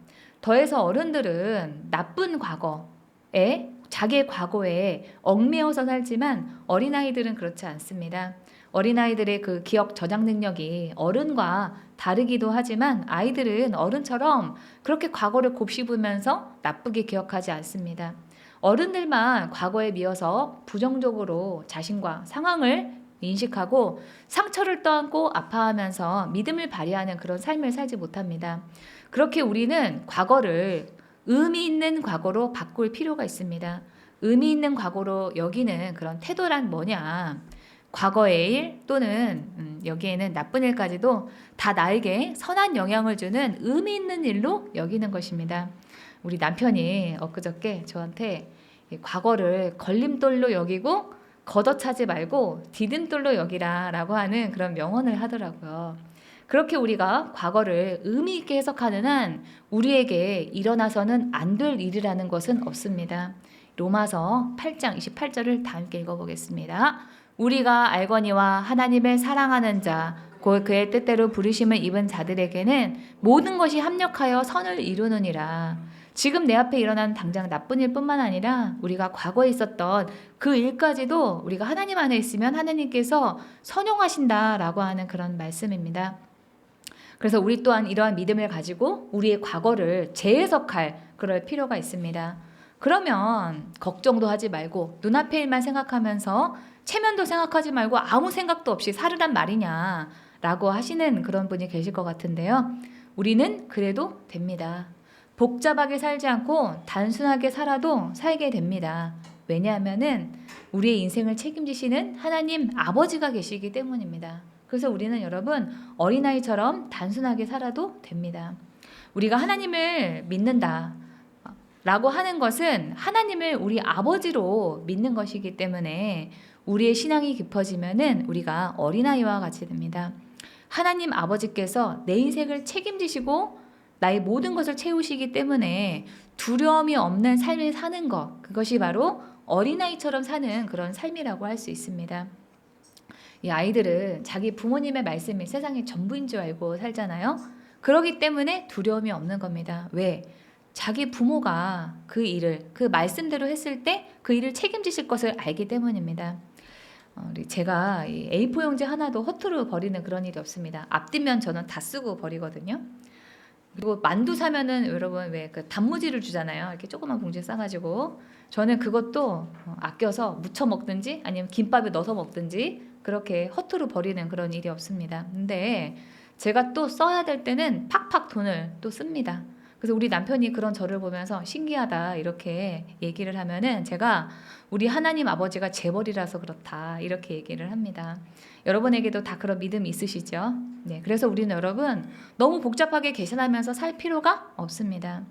더해서 어른들은 나쁜 과거에 자기의 과거에 얽매여서 살지만 어린아이들은 그렇지 않습니다. 어린아이들의 그 기억 저장 능력이 어른과 다르기도 하지만 아이들은 어른처럼 그렇게 과거를 곱씹으면서 나쁘게 기억하지 않습니다. 어른들만 과거에 미어서 부정적으로 자신과 상황을 인식하고 상처를 떠안고 아파하면서 믿음을 발휘하는 그런 삶을 살지 못합니다. 그렇게 우리는 과거를 의미 있는 과거로 바꿀 필요가 있습니다. 의미 있는 과거로 여기는 그런 태도란 뭐냐? 과거의 일 또는 여기에는 나쁜 일까지도 다 나에게 선한 영향을 주는 의미 있는 일로 여기는 것입니다. 우리 남편이 엊그저께 저한테 과거를 걸림돌로 여기고 걷어차지 말고 디딤돌로 여기라 라고 하는 그런 명언을 하더라고요. 그렇게 우리가 과거를 의미 있게 해석하는 한 우리에게 일어나서는 안 될 일이라는 것은 없습니다. 로마서 8장 28절을 다 함께 읽어보겠습니다. 우리가 알거니와 하나님을 사랑하는 자, 곧 그의 뜻대로 부르심을 입은 자들에게는 모든 것이 합력하여 선을 이루느니라. 지금 내 앞에 일어난 당장 나쁜 일뿐만 아니라 우리가 과거에 있었던 그 일까지도 우리가 하나님 안에 있으면 하나님께서 선용하신다라고 하는 그런 말씀입니다. 그래서 우리 또한 이러한 믿음을 가지고 우리의 과거를 재해석할 그럴 필요가 있습니다. 그러면 걱정도 하지 말고 눈앞의 일만 생각하면서 체면도 생각하지 말고 아무 생각도 없이 살으란 말이냐라고 하시는 그런 분이 계실 것 같은데요. 우리는 그래도 됩니다. 복잡하게 살지 않고 단순하게 살아도 살게 됩니다. 왜냐하면은 우리의 인생을 책임지시는 하나님 아버지가 계시기 때문입니다. 그래서 우리는 여러분 어린아이처럼 단순하게 살아도 됩니다. 우리가 하나님을 믿는다 라고 하는 것은 하나님을 우리 아버지로 믿는 것이기 때문에 우리의 신앙이 깊어지면은 우리가 어린아이와 같이 됩니다. 하나님 아버지께서 내 인생을 책임지시고 나의 모든 것을 채우시기 때문에 두려움이 없는 삶을 사는 것, 그것이 바로 어린아이처럼 사는 그런 삶이라고 할 수 있습니다. 이 아이들은 자기 부모님의 말씀이 세상의 전부인 줄 알고 살잖아요. 그렇기 때문에 두려움이 없는 겁니다. 왜? 자기 부모가 그 일을 그 말씀대로 했을 때 그 일을 책임지실 것을 알기 때문입니다. 제가 이 A4 용지 하나도 허투루 버리는 그런 일이 없습니다. 앞뒤면 저는 다 쓰고 버리거든요. 그리고 만두 사면은 여러분 왜 그 단무지를 주잖아요. 이렇게 조그만 봉지에 싸가지고 저는 그것도 아껴서 무쳐 먹든지 아니면 김밥에 넣어서 먹든지 그렇게 허투루 버리는 그런 일이 없습니다. 근데 제가 또 써야 될 때는 팍팍 돈을 또 씁니다. 그래서 우리 남편이 그런 저를 보면서 신기하다 이렇게 얘기를 하면은 제가 우리 하나님 아버지가 재벌이라서 그렇다 이렇게 얘기를 합니다. 여러분에게도 다 그런 믿음이 있으시죠? 네, 그래서 우리는 여러분 너무 복잡하게 계산하면서 살 필요가 없습니다.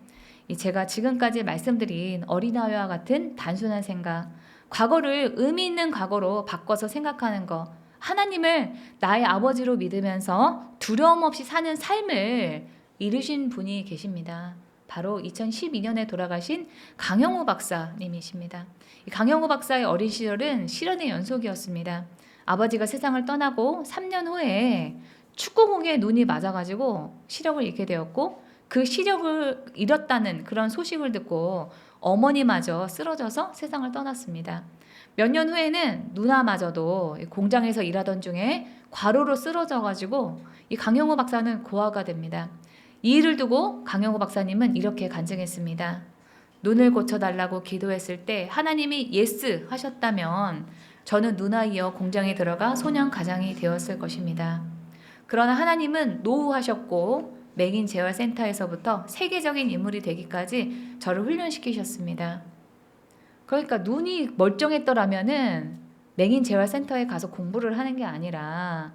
제가 지금까지 말씀드린 어린아이와 같은 단순한 생각, 과거를 의미 있는 과거로 바꿔서 생각하는 것, 하나님을 나의 아버지로 믿으면서 두려움 없이 사는 삶을 이루신 분이 계십니다. 바로 2012년에 돌아가신 강영우 박사님이십니다. 강영우 박사의 어린 시절은 시련의 연속이었습니다. 아버지가 세상을 떠나고 3년 후에 축구공에 눈이 맞아가지고 시력을 잃게 되었고 그 시력을 잃었다는 그런 소식을 듣고 어머니마저 쓰러져서 세상을 떠났습니다. 몇 년 후에는 누나마저도 공장에서 일하던 중에 과로로 쓰러져가지고 이 강영우 박사는 고아가 됩니다. 이 일을 두고 강영우 박사님은 이렇게 간증했습니다. 눈을 고쳐달라고 기도했을 때 하나님이 예스 하셨다면 저는 누나이어 공장에 들어가 소년 가장이 되었을 것입니다. 그러나 하나님은 노후하셨고 맹인 재활센터에서부터 세계적인 인물이 되기까지 저를 훈련시키셨습니다. 그러니까 눈이 멀쩡했더라면은 맹인 재활센터에 가서 공부를 하는 게 아니라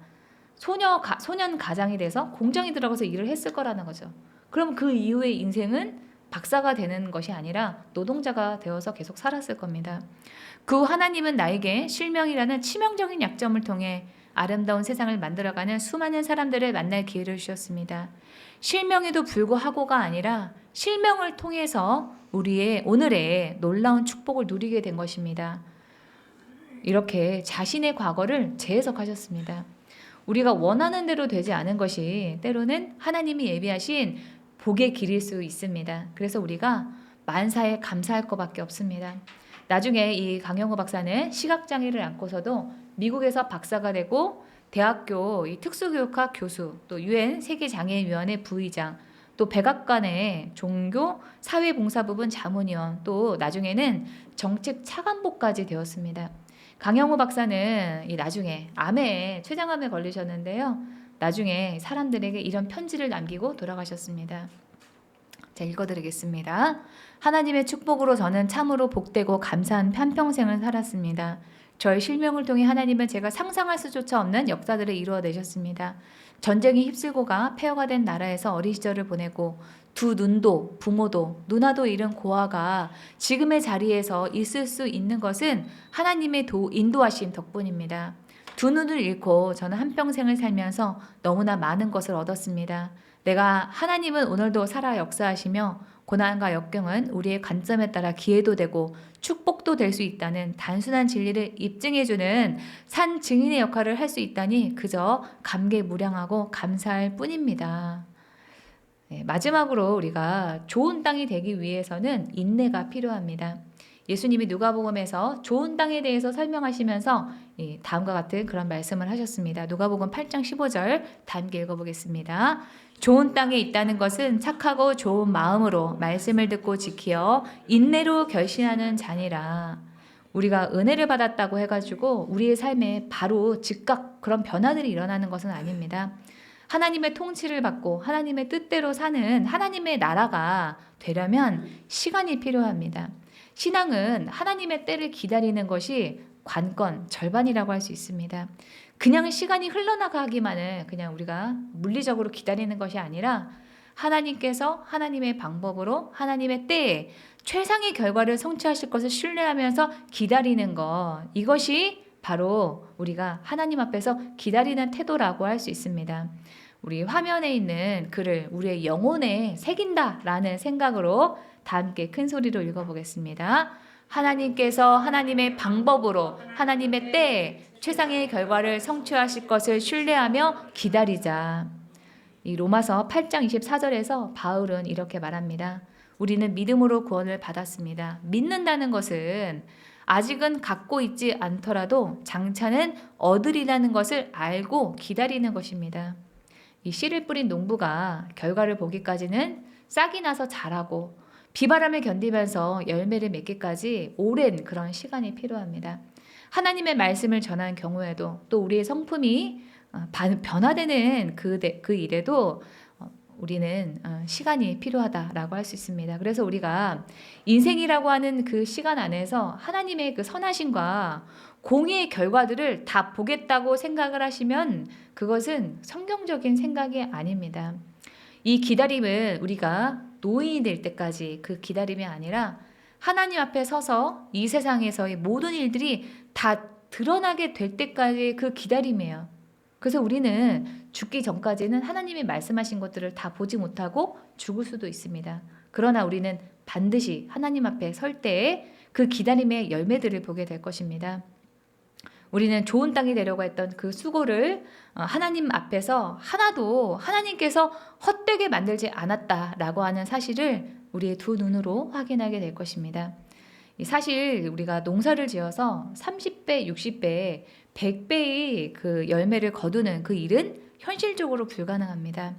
소년 가장이 돼서 공장에 들어가서 일을 했을 거라는 거죠. 그럼 그 이후의 인생은 박사가 되는 것이 아니라 노동자가 되어서 계속 살았을 겁니다. 그 하나님은 나에게 실명이라는 치명적인 약점을 통해 아름다운 세상을 만들어가는 수많은 사람들을 만날 기회를 주셨습니다. 실명에도 불구하고가 아니라 실명을 통해서 우리의 오늘의 놀라운 축복을 누리게 된 것입니다. 이렇게 자신의 과거를 재해석하셨습니다. 우리가 원하는 대로 되지 않은 것이 때로는 하나님이 예비하신 복의 길일 수 있습니다. 그래서 우리가 만사에 감사할 것밖에 없습니다. 나중에 이 강영우 박사는 시각장애를 안고서도 미국에서 박사가 되고 대학교 이 특수교육학 교수, 또 UN 세계장애인위원회 부의장, 또 백악관의 종교 사회봉사부분 자문위원, 또 나중에는 정책 차관보까지 되었습니다. 강영우 박사는 이 나중에 암에 췌장암에 걸리셨는데요. 나중에 사람들에게 이런 편지를 남기고 돌아가셨습니다. 자, 읽어드리겠습니다. 하나님의 축복으로 저는 참으로 복되고 감사한 한평생을 살았습니다. 저의 실명을 통해 하나님은 제가 상상할 수조차 없는 역사들을 이루어내셨습니다. 전쟁이 휩쓸고 가 폐허가 된 나라에서 어린 시절을 보내고 두 눈도 부모도 누나도 잃은 고아가 지금의 자리에서 있을 수 있는 것은 하나님의 인도하심 덕분입니다. 두 눈을 잃고 저는 한평생을 살면서 너무나 많은 것을 얻었습니다. 내가 하나님은 오늘도 살아 역사하시며 고난과 역경은 우리의 관점에 따라 기회도 되고 축복도 될 수 있다는 단순한 진리를 입증해주는 산 증인의 역할을 할 수 있다니 그저 감개무량하고 감사할 뿐입니다. 네, 마지막으로 우리가 좋은 땅이 되기 위해서는 인내가 필요합니다. 예수님이 누가복음에서 좋은 땅에 대해서 설명하시면서 다음과 같은 그런 말씀을 하셨습니다. 누가복음 8장 15절 다 함께 읽어보겠습니다. 좋은 땅에 있다는 것은 착하고 좋은 마음으로 말씀을 듣고 지키어 인내로 결신하는 자니라. 우리가 은혜를 받았다고 해가지고 우리의 삶에 바로 즉각 그런 변화들이 일어나는 것은 아닙니다. 하나님의 통치를 받고 하나님의 뜻대로 사는 하나님의 나라가 되려면 시간이 필요합니다. 신앙은 하나님의 때를 기다리는 것이 관건 절반이라고 할 수 있습니다. 그냥 시간이 흘러나가기만을 그냥 우리가 물리적으로 기다리는 것이 아니라 하나님께서 하나님의 방법으로 하나님의 때에 최상의 결과를 성취하실 것을 신뢰하면서 기다리는 것, 이것이 바로 우리가 하나님 앞에서 기다리는 태도라고 할 수 있습니다. 우리 화면에 있는 글을 우리의 영혼에 새긴다라는 생각으로 다 함께 큰 소리로 읽어보겠습니다. 하나님께서 하나님의 방법으로 하나님의 때에 최상의 결과를 성취하실 것을 신뢰하며 기다리자. 이 로마서 8장 24절에서 바울은 이렇게 말합니다. 우리는 믿음으로 구원을 받았습니다. 믿는다는 것은 아직은 갖고 있지 않더라도 장차는 얻으리라는 것을 알고 기다리는 것입니다. 이 씨를 뿌린 농부가 결과를 보기까지는 싹이 나서 자라고 비바람을 견디면서 열매를 맺기까지 오랜 그런 시간이 필요합니다. 하나님의 말씀을 전하는 경우에도 또 우리의 성품이 변화되는 그 일에도 우리는 시간이 필요하다라고 할 수 있습니다. 그래서 우리가 인생이라고 하는 그 시간 안에서 하나님의 그 선하심과 공의의 결과들을 다 보겠다고 생각을 하시면 그것은 성경적인 생각이 아닙니다. 이 기다림은 우리가 노인이 될 때까지 그 기다림이 아니라 하나님 앞에 서서 이 세상에서의 모든 일들이 다 드러나게 될 때까지 그 기다림이에요. 그래서 우리는 죽기 전까지는 하나님이 말씀하신 것들을 다 보지 못하고 죽을 수도 있습니다. 그러나 우리는 반드시 하나님 앞에 설 때에 그 기다림의 열매들을 보게 될 것입니다. 우리는 좋은 땅이 되려고 했던 그 수고를 하나님 앞에서 하나도 하나님께서 헛되게 만들지 않았다라고 하는 사실을 우리의 두 눈으로 확인하게 될 것입니다. 사실 우리가 농사를 지어서 30배, 60배, 100배의 그 열매를 거두는 그 일은 현실적으로 불가능합니다.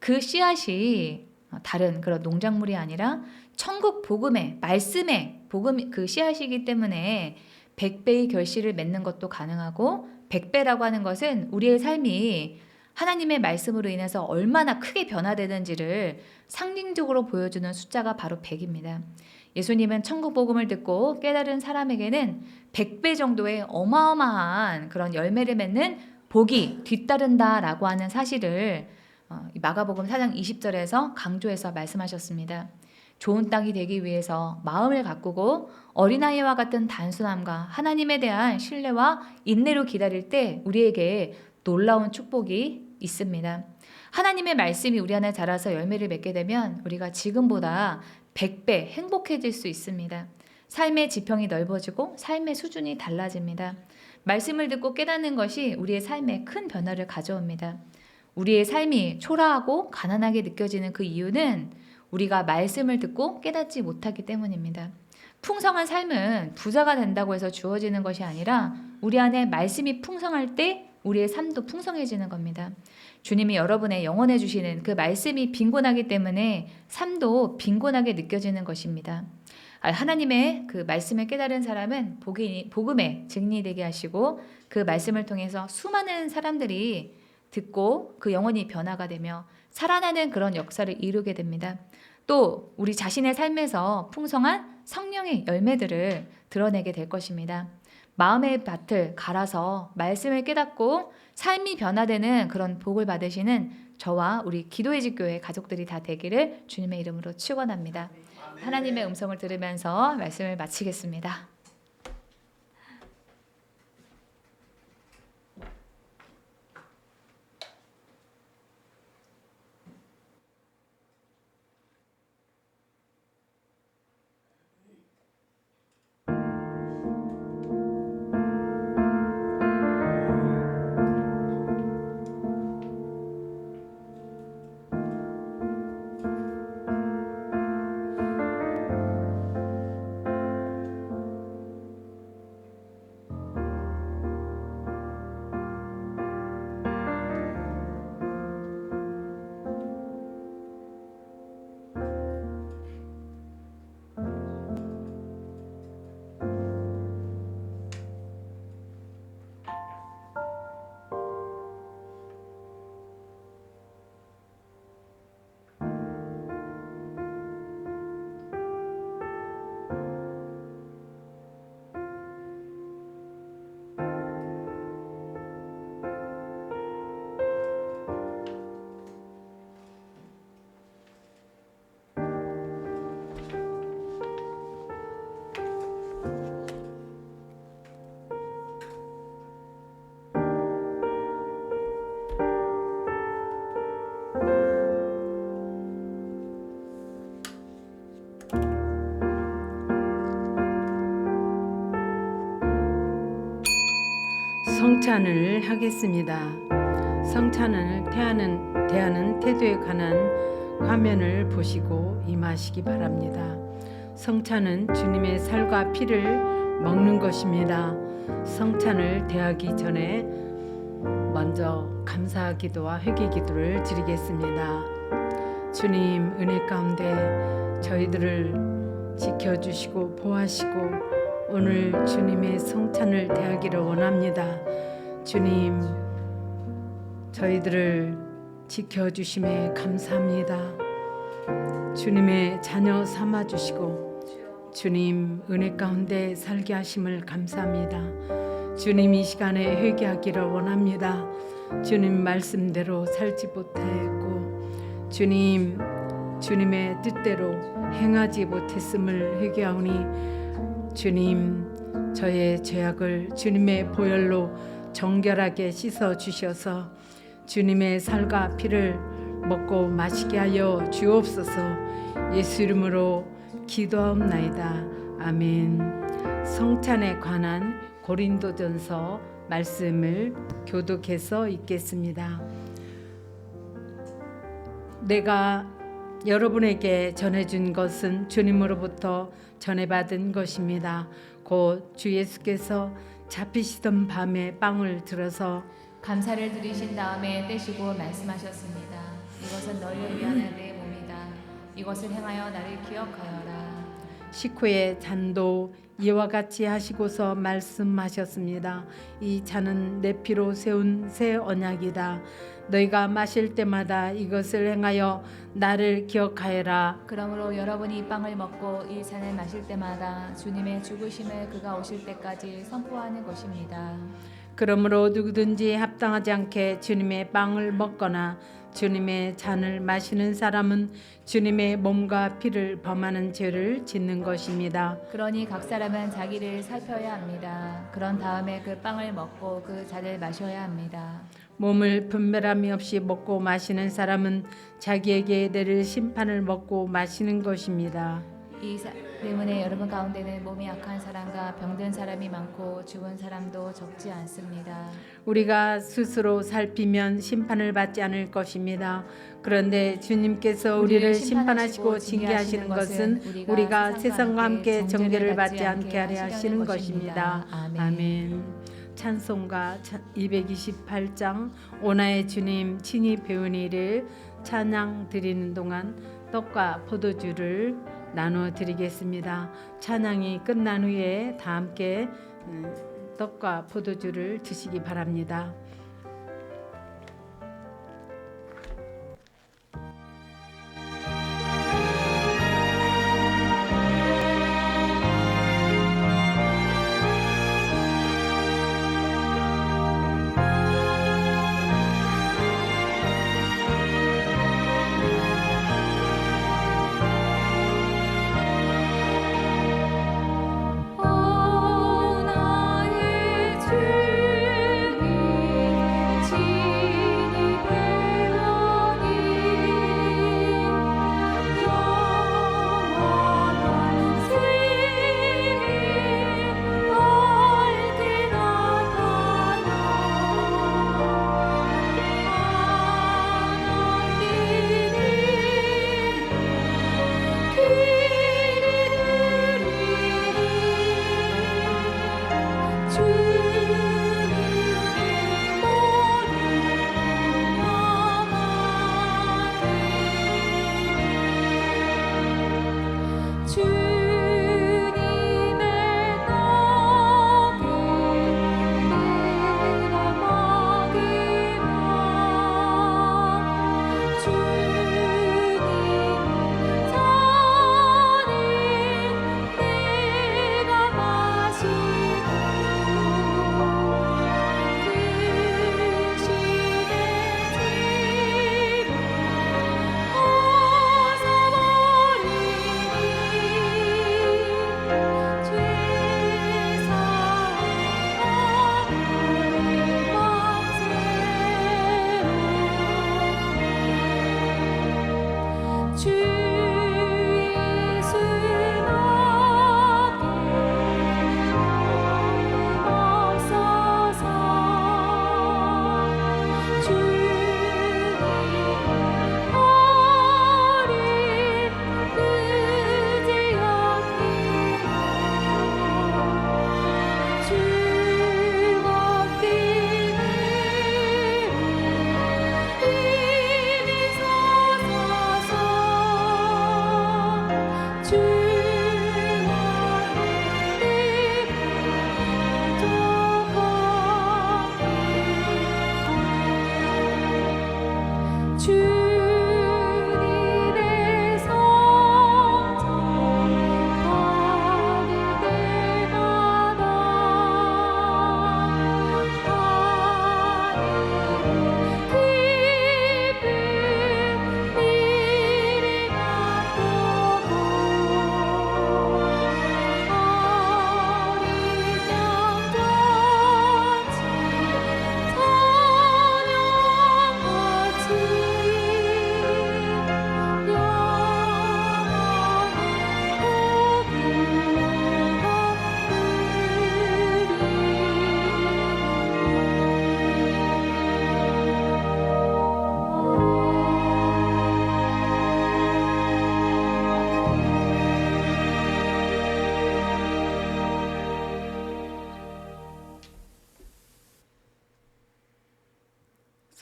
그 씨앗이 다른 그런 농작물이 아니라 천국 복음의 말씀의 복음 그 씨앗이기 때문에 100배의 결실을 맺는 것도 가능하고 100배라고 하는 것은 우리의 삶이 하나님의 말씀으로 인해서 얼마나 크게 변화되는지를 상징적으로 보여주는 숫자가 바로 100입니다. 예수님은 천국 복음을 듣고 깨달은 사람에게는 100배 정도의 어마어마한 그런 열매를 맺는 복이 뒤따른다라고 하는 사실을 마가복음 4장 20절에서 강조해서 말씀하셨습니다. 좋은 땅이 되기 위해서 마음을 가꾸고 어린아이와 같은 단순함과 하나님에 대한 신뢰와 인내로 기다릴 때 우리에게 놀라운 축복이 있습니다. 하나님의 말씀이 우리 안에 자라서 열매를 맺게 되면 우리가 지금보다 100배 행복해질 수 있습니다. 삶의 지평이 넓어지고 삶의 수준이 달라집니다. 말씀을 듣고 깨닫는 것이 우리의 삶에 큰 변화를 가져옵니다. 우리의 삶이 초라하고 가난하게 느껴지는 그 이유는 우리가 말씀을 듣고 깨닫지 못하기 때문입니다. 풍성한 삶은 부자가 된다고 해서 주어지는 것이 아니라 우리 안에 말씀이 풍성할 때 우리의 삶도 풍성해지는 겁니다. 주님이 여러분의 영혼에 주시는 그 말씀이 빈곤하기 때문에 삶도 빈곤하게 느껴지는 것입니다. 하나님의 그 말씀을 깨달은 사람은 복음의 증인이 되게 하시고 그 말씀을 통해서 수많은 사람들이 듣고 그 영혼이 변화가 되며 살아나는 그런 역사를 이루게 됩니다. 또 우리 자신의 삶에서 풍성한 성령의 열매들을 드러내게 될 것입니다. 마음의 밭을 갈아서 말씀을 깨닫고 삶이 변화되는 그런 복을 받으시는 저와 우리 기도의 집 교회 가족들이 다 되기를 주님의 이름으로 축원합니다. 하나님의 음성을 들으면서 말씀을 마치겠습니다. 성찬을 하겠습니다. 성찬을 대하는 태도에 관한 화면을 보시고 임하시기 바랍니다. 성찬은 주님의 살과 피를 먹는 것입니다. 성찬을 대하기 전에 먼저 감사 기도와 회개 기도를 드리겠습니다. 주님, 은혜 가운데 저희들을 지켜주시고 보호하시고 오늘 주님의 성찬을 대하기를 원합니다. 주님, 저희들을 지켜주심에 감사합니다. 주님의 자녀 삼아주시고 주님 은혜 가운데 살게 하심을 감사합니다. 주님, 이 시간에 회개하기를 원합니다. 주님 말씀대로 살지 못하였고 주님, 주님의 뜻대로 행하지 못했음을 회개하오니 주님, 저의 죄악을 주님의 보혈로 정결하게 씻어 주셔서 주님의 살과 피를 먹고 마시게 하여 주옵소서. 예수 이름으로 기도하옵나이다. 아멘. 성찬에 관한 고린도전서 말씀을 교독해서 읽겠습니다. 내가 여러분에게 전해준 것은 주님으로부터 전해받은 것입니다. 곧 주 예수께서 잡히시던 밤에 빵을 들어서 감사를 드리신 다음에 떼시고 말씀하셨습니다. 이것은 너희를 위한 내 몸이다. 이것을 행하여 나를 기억하여라. 식후에 잔도 이와 같이 하시고서 말씀하셨습니다. 이 잔은 내 피로 세운 새 언약이다. 너희가 마실 때마다 이것을 행하여 나를 기억하여라. 그러므로 여러분이 이 빵을 먹고 이 잔을 마실 때마다 주님의 죽으심을 그가 오실 때까지 선포하는 것입니다. 그러므로 누구든지 합당하지 않게 주님의 빵을 먹거나 주님의 잔을 마시는 사람은 주님의 몸과 피를 범하는 죄를 짓는 것입니다. 그러니 각 사람은 자기를 살펴야 합니다. 그런 다음에 그 빵을 먹고 그 잔을 마셔야 합니다. 몸을 분별함이 없이 먹고 마시는 사람은 자기에게 내릴 심판을 먹고 마시는 것입니다. 때문에 여러분 가운데는 몸이 약한 사람과 병든 사람이 많고 죽은 사람도 적지 않습니다. 우리가 스스로 살피면 심판을 받지 않을 것입니다. 그런데 주님께서 우리를 심판하시고 징계하시는 것은 우리가 세상과 함께 정죄를 받지 않게 하려 하시는 것입니다. 아멘. 찬송가 228장 오나의 주님 친히 배운 일을 찬양 드리는 동안 떡과 포도주를 나누어 드리겠습니다. 찬양이 끝난 후에 다 함께 떡과 포도주를 드시기 바랍니다. 나의 주님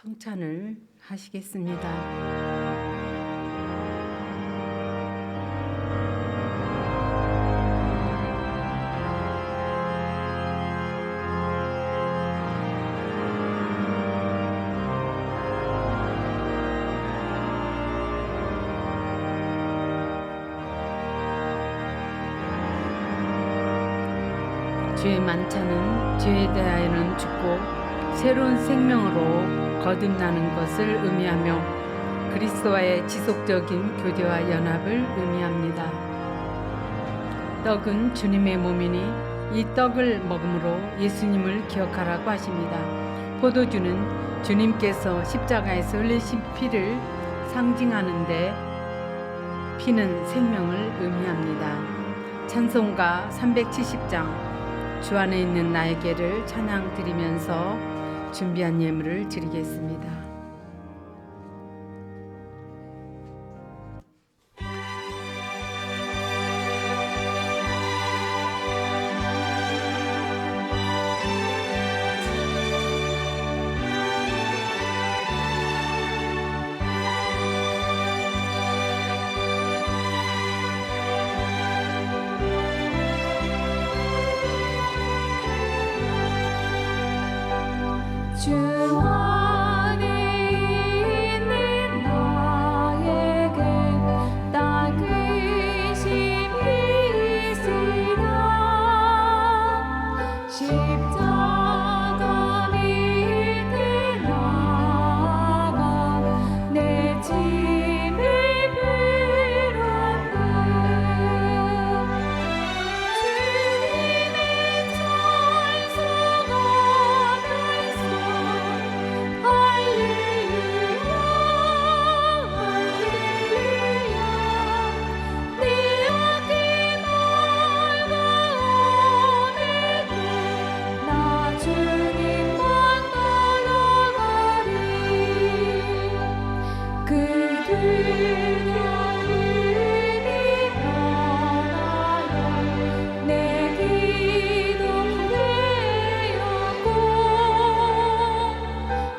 성찬을 하시겠습니다. 주의 만찬은 죄에 대하여는 죽고 새로운 생명으로 거듭나는 것을 의미하며 그리스도와의 지속적인 교제와 연합을 의미합니다. 떡은 주님의 몸이니 이 떡을 먹음으로 예수님을 기억하라고 하십니다. 포도주는 주님께서 십자가에서 흘리신 피를 상징하는데 피는 생명을 의미합니다. 찬송가 370장 주 안에 있는 나에게를 찬양 드리면서 준비한 예물을 드리겠습니다. 주 안에 있는 나에게 따뜻이 있으라. 십자가 밑에 나가 내 짐을 빌었네. 주님의 찬송하면서 할렐루야 할렐루야 네 어깨 멀고 오늘도 나 주님만 따라가리. 그들의 이름이 변하여 내 기도 되었고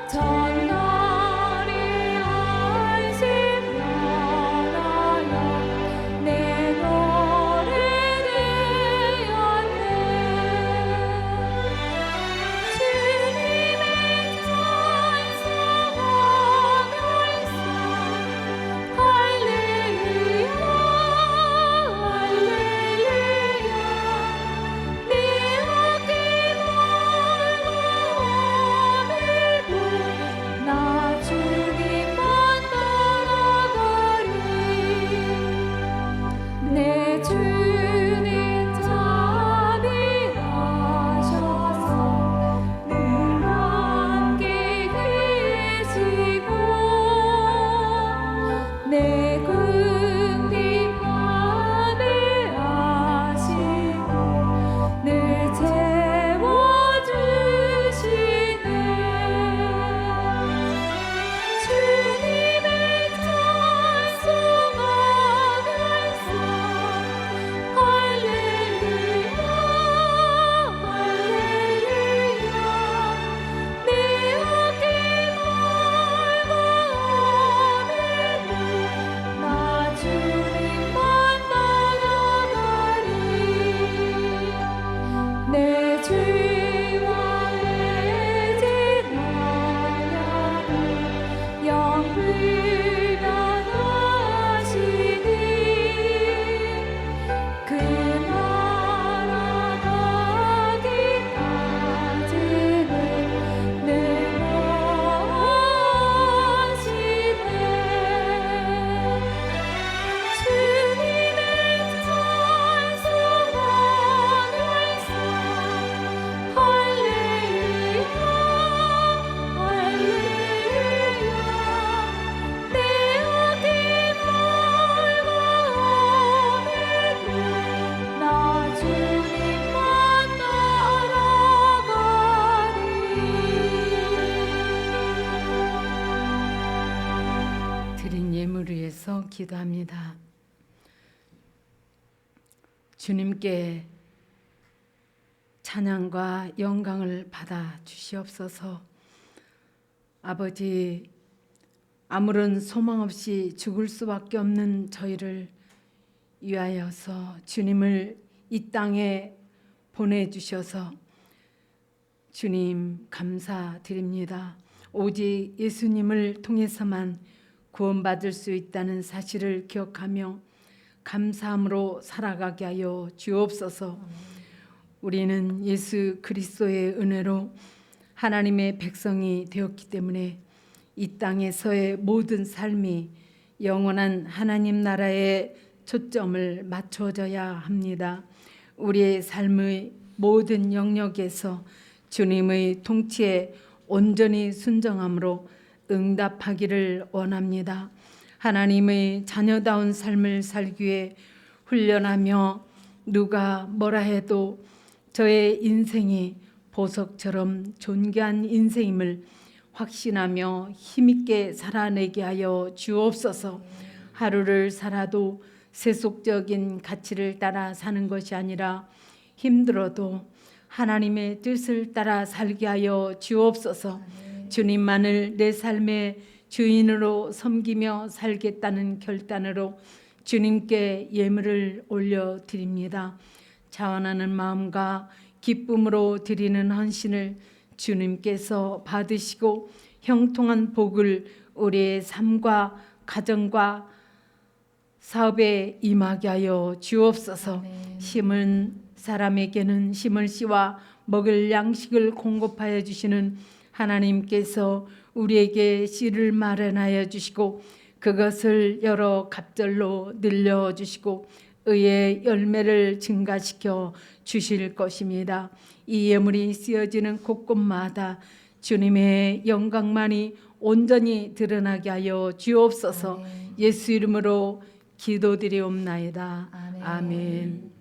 전날의 안식 변하여 내 노래 되었네. 주님의 찬송하면서 할렐루야 할렐루야 네 어깨 멀고 오늘도 나 주님만 따라가리. 내 주님 자비하셔서 늘 함께 계시고 내 궁핍 받으시고 늘 채워주시네. 주님의 찬송하면서 할렐루야 할렐루야 내 어깨 멀고 오늘도 나 주님만 따라가리. 내 죄와 내 죄나야를 영불변하시니 그 나라 가기까지는 늘 모시네. 주님의 찬송하면서 할렐루야 할렐루야 내 어깨 멀고 오늘도 나 주님만 따라가리. 드린 예물을 위해서 기도합니다. 주님께 찬양과 영광을 받아 주시옵소서. 아버지, 아무런 소망 없이 죽을 수밖에 없는 저희를 위하여서 주님을 이 땅에 보내주셔서 주님 감사드립니다. 오직 예수님을 통해서만 구원받을 수 있다는 사실을 기억하며 감사함으로 살아가게 하여 주옵소서. 우리는 예수 그리스도의 은혜로 하나님의 백성이 되었기 때문에 이 땅에서의 모든 삶이 영원한 하나님 나라에 초점을 맞춰져야 합니다. 우리의 삶의 모든 영역에서 주님의 통치에 온전히 순종함으로 응답하기를 원합니다. 하나님의 자녀다운 삶을 살기 위해 훈련하며 누가 뭐라 해도 저의 인생이 보석처럼 존귀한 인생임을 확신하며 힘있게 살아내게 하여 주옵소서. 하루를 살아도 세속적인 가치를 따라 사는 것이 아니라 힘들어도 하나님의 뜻을 따라 살게 하여 주옵소서. 주님만을 내 삶의 주인으로 섬기며 살겠다는 결단으로 주님께 예물을 올려드립니다. 자원하는 마음과 기쁨으로 드리는 헌신을 주님께서 받으시고 형통한 복을 우리의 삶과 가정과 사업에 임하게 하여 주옵소서. 심은 사람에게는 심을 씨와 먹을 양식을 공급하여 주시는 하나님께서 우리에게 씨를 마련하여 주시고 그것을 여러 갑절로 늘려주시고 의의 열매를 증가시켜 주실 것입니다. 이 예물이 쓰여지는 곳곳마다 주님의 영광만이 온전히 드러나게 하여 주옵소서. 예수 이름으로 기도드리옵나이다. 아멘.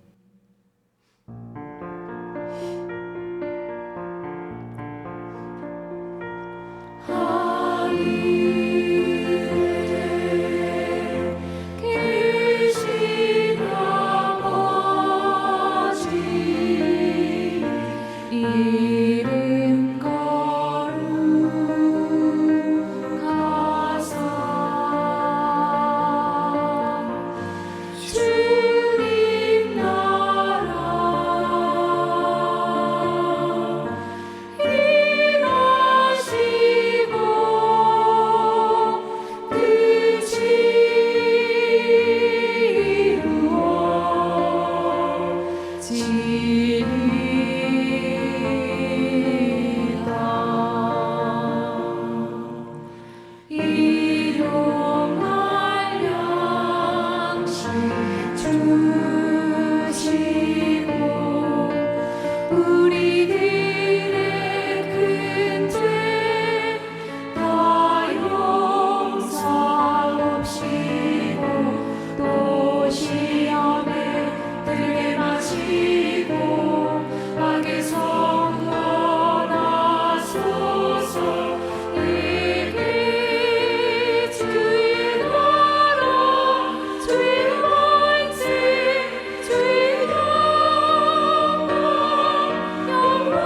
이름 거룩하사 주님 나라 임하시고 뜻이 일용할 양식 주시고 우리들의 큰 죄 다 용서하옵시고 또 시험에 들게 마시고 악에서 구원하소서. 이게 주의 나라 주의 권세 주의 영광 영원히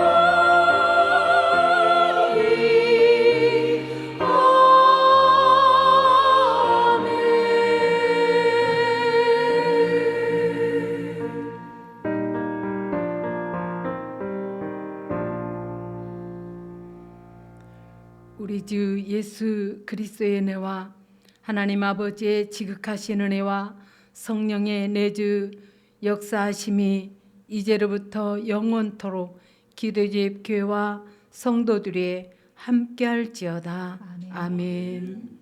우리 주 예수 그리스도의 은혜와 하나님 아버지의 지극하신 은혜와 성령의 내주 역사하심이 이제로부터 영원토록 기도집 교회와 성도들이 함께할지어다. 아멘.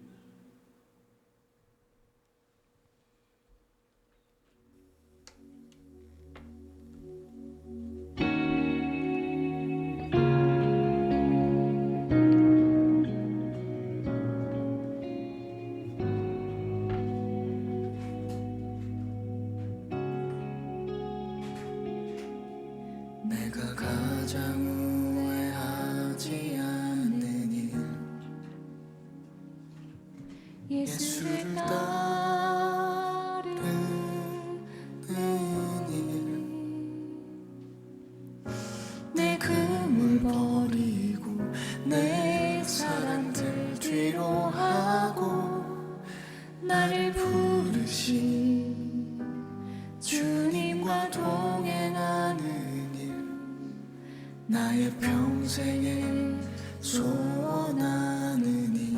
내가 가장 후회하지 않는 일 예수를 따르는 일 내 금을 버리고 내 사랑들 나의 평생에 소원하는 일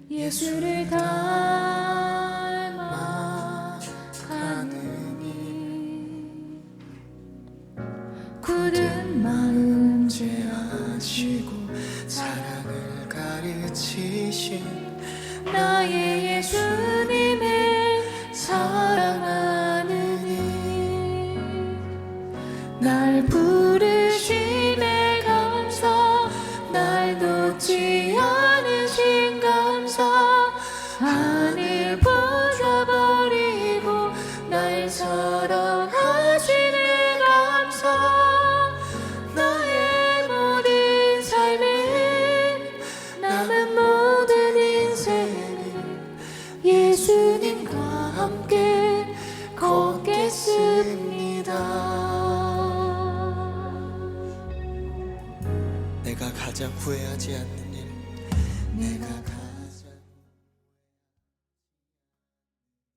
예수를 닮아 가는 일 굳은 마음 제하시고 사랑을 가르치신 나의 예수님을 사랑하는 일 날 부르심에 감사 날 놓지 않으신 감사 하늘 벗어버리고 날 사랑하시는 감사 나의 모든 삶에 남은 모든 인생을 예수님과 함께 걷겠습니다. 내가 가장 후회하지 않는 일 내가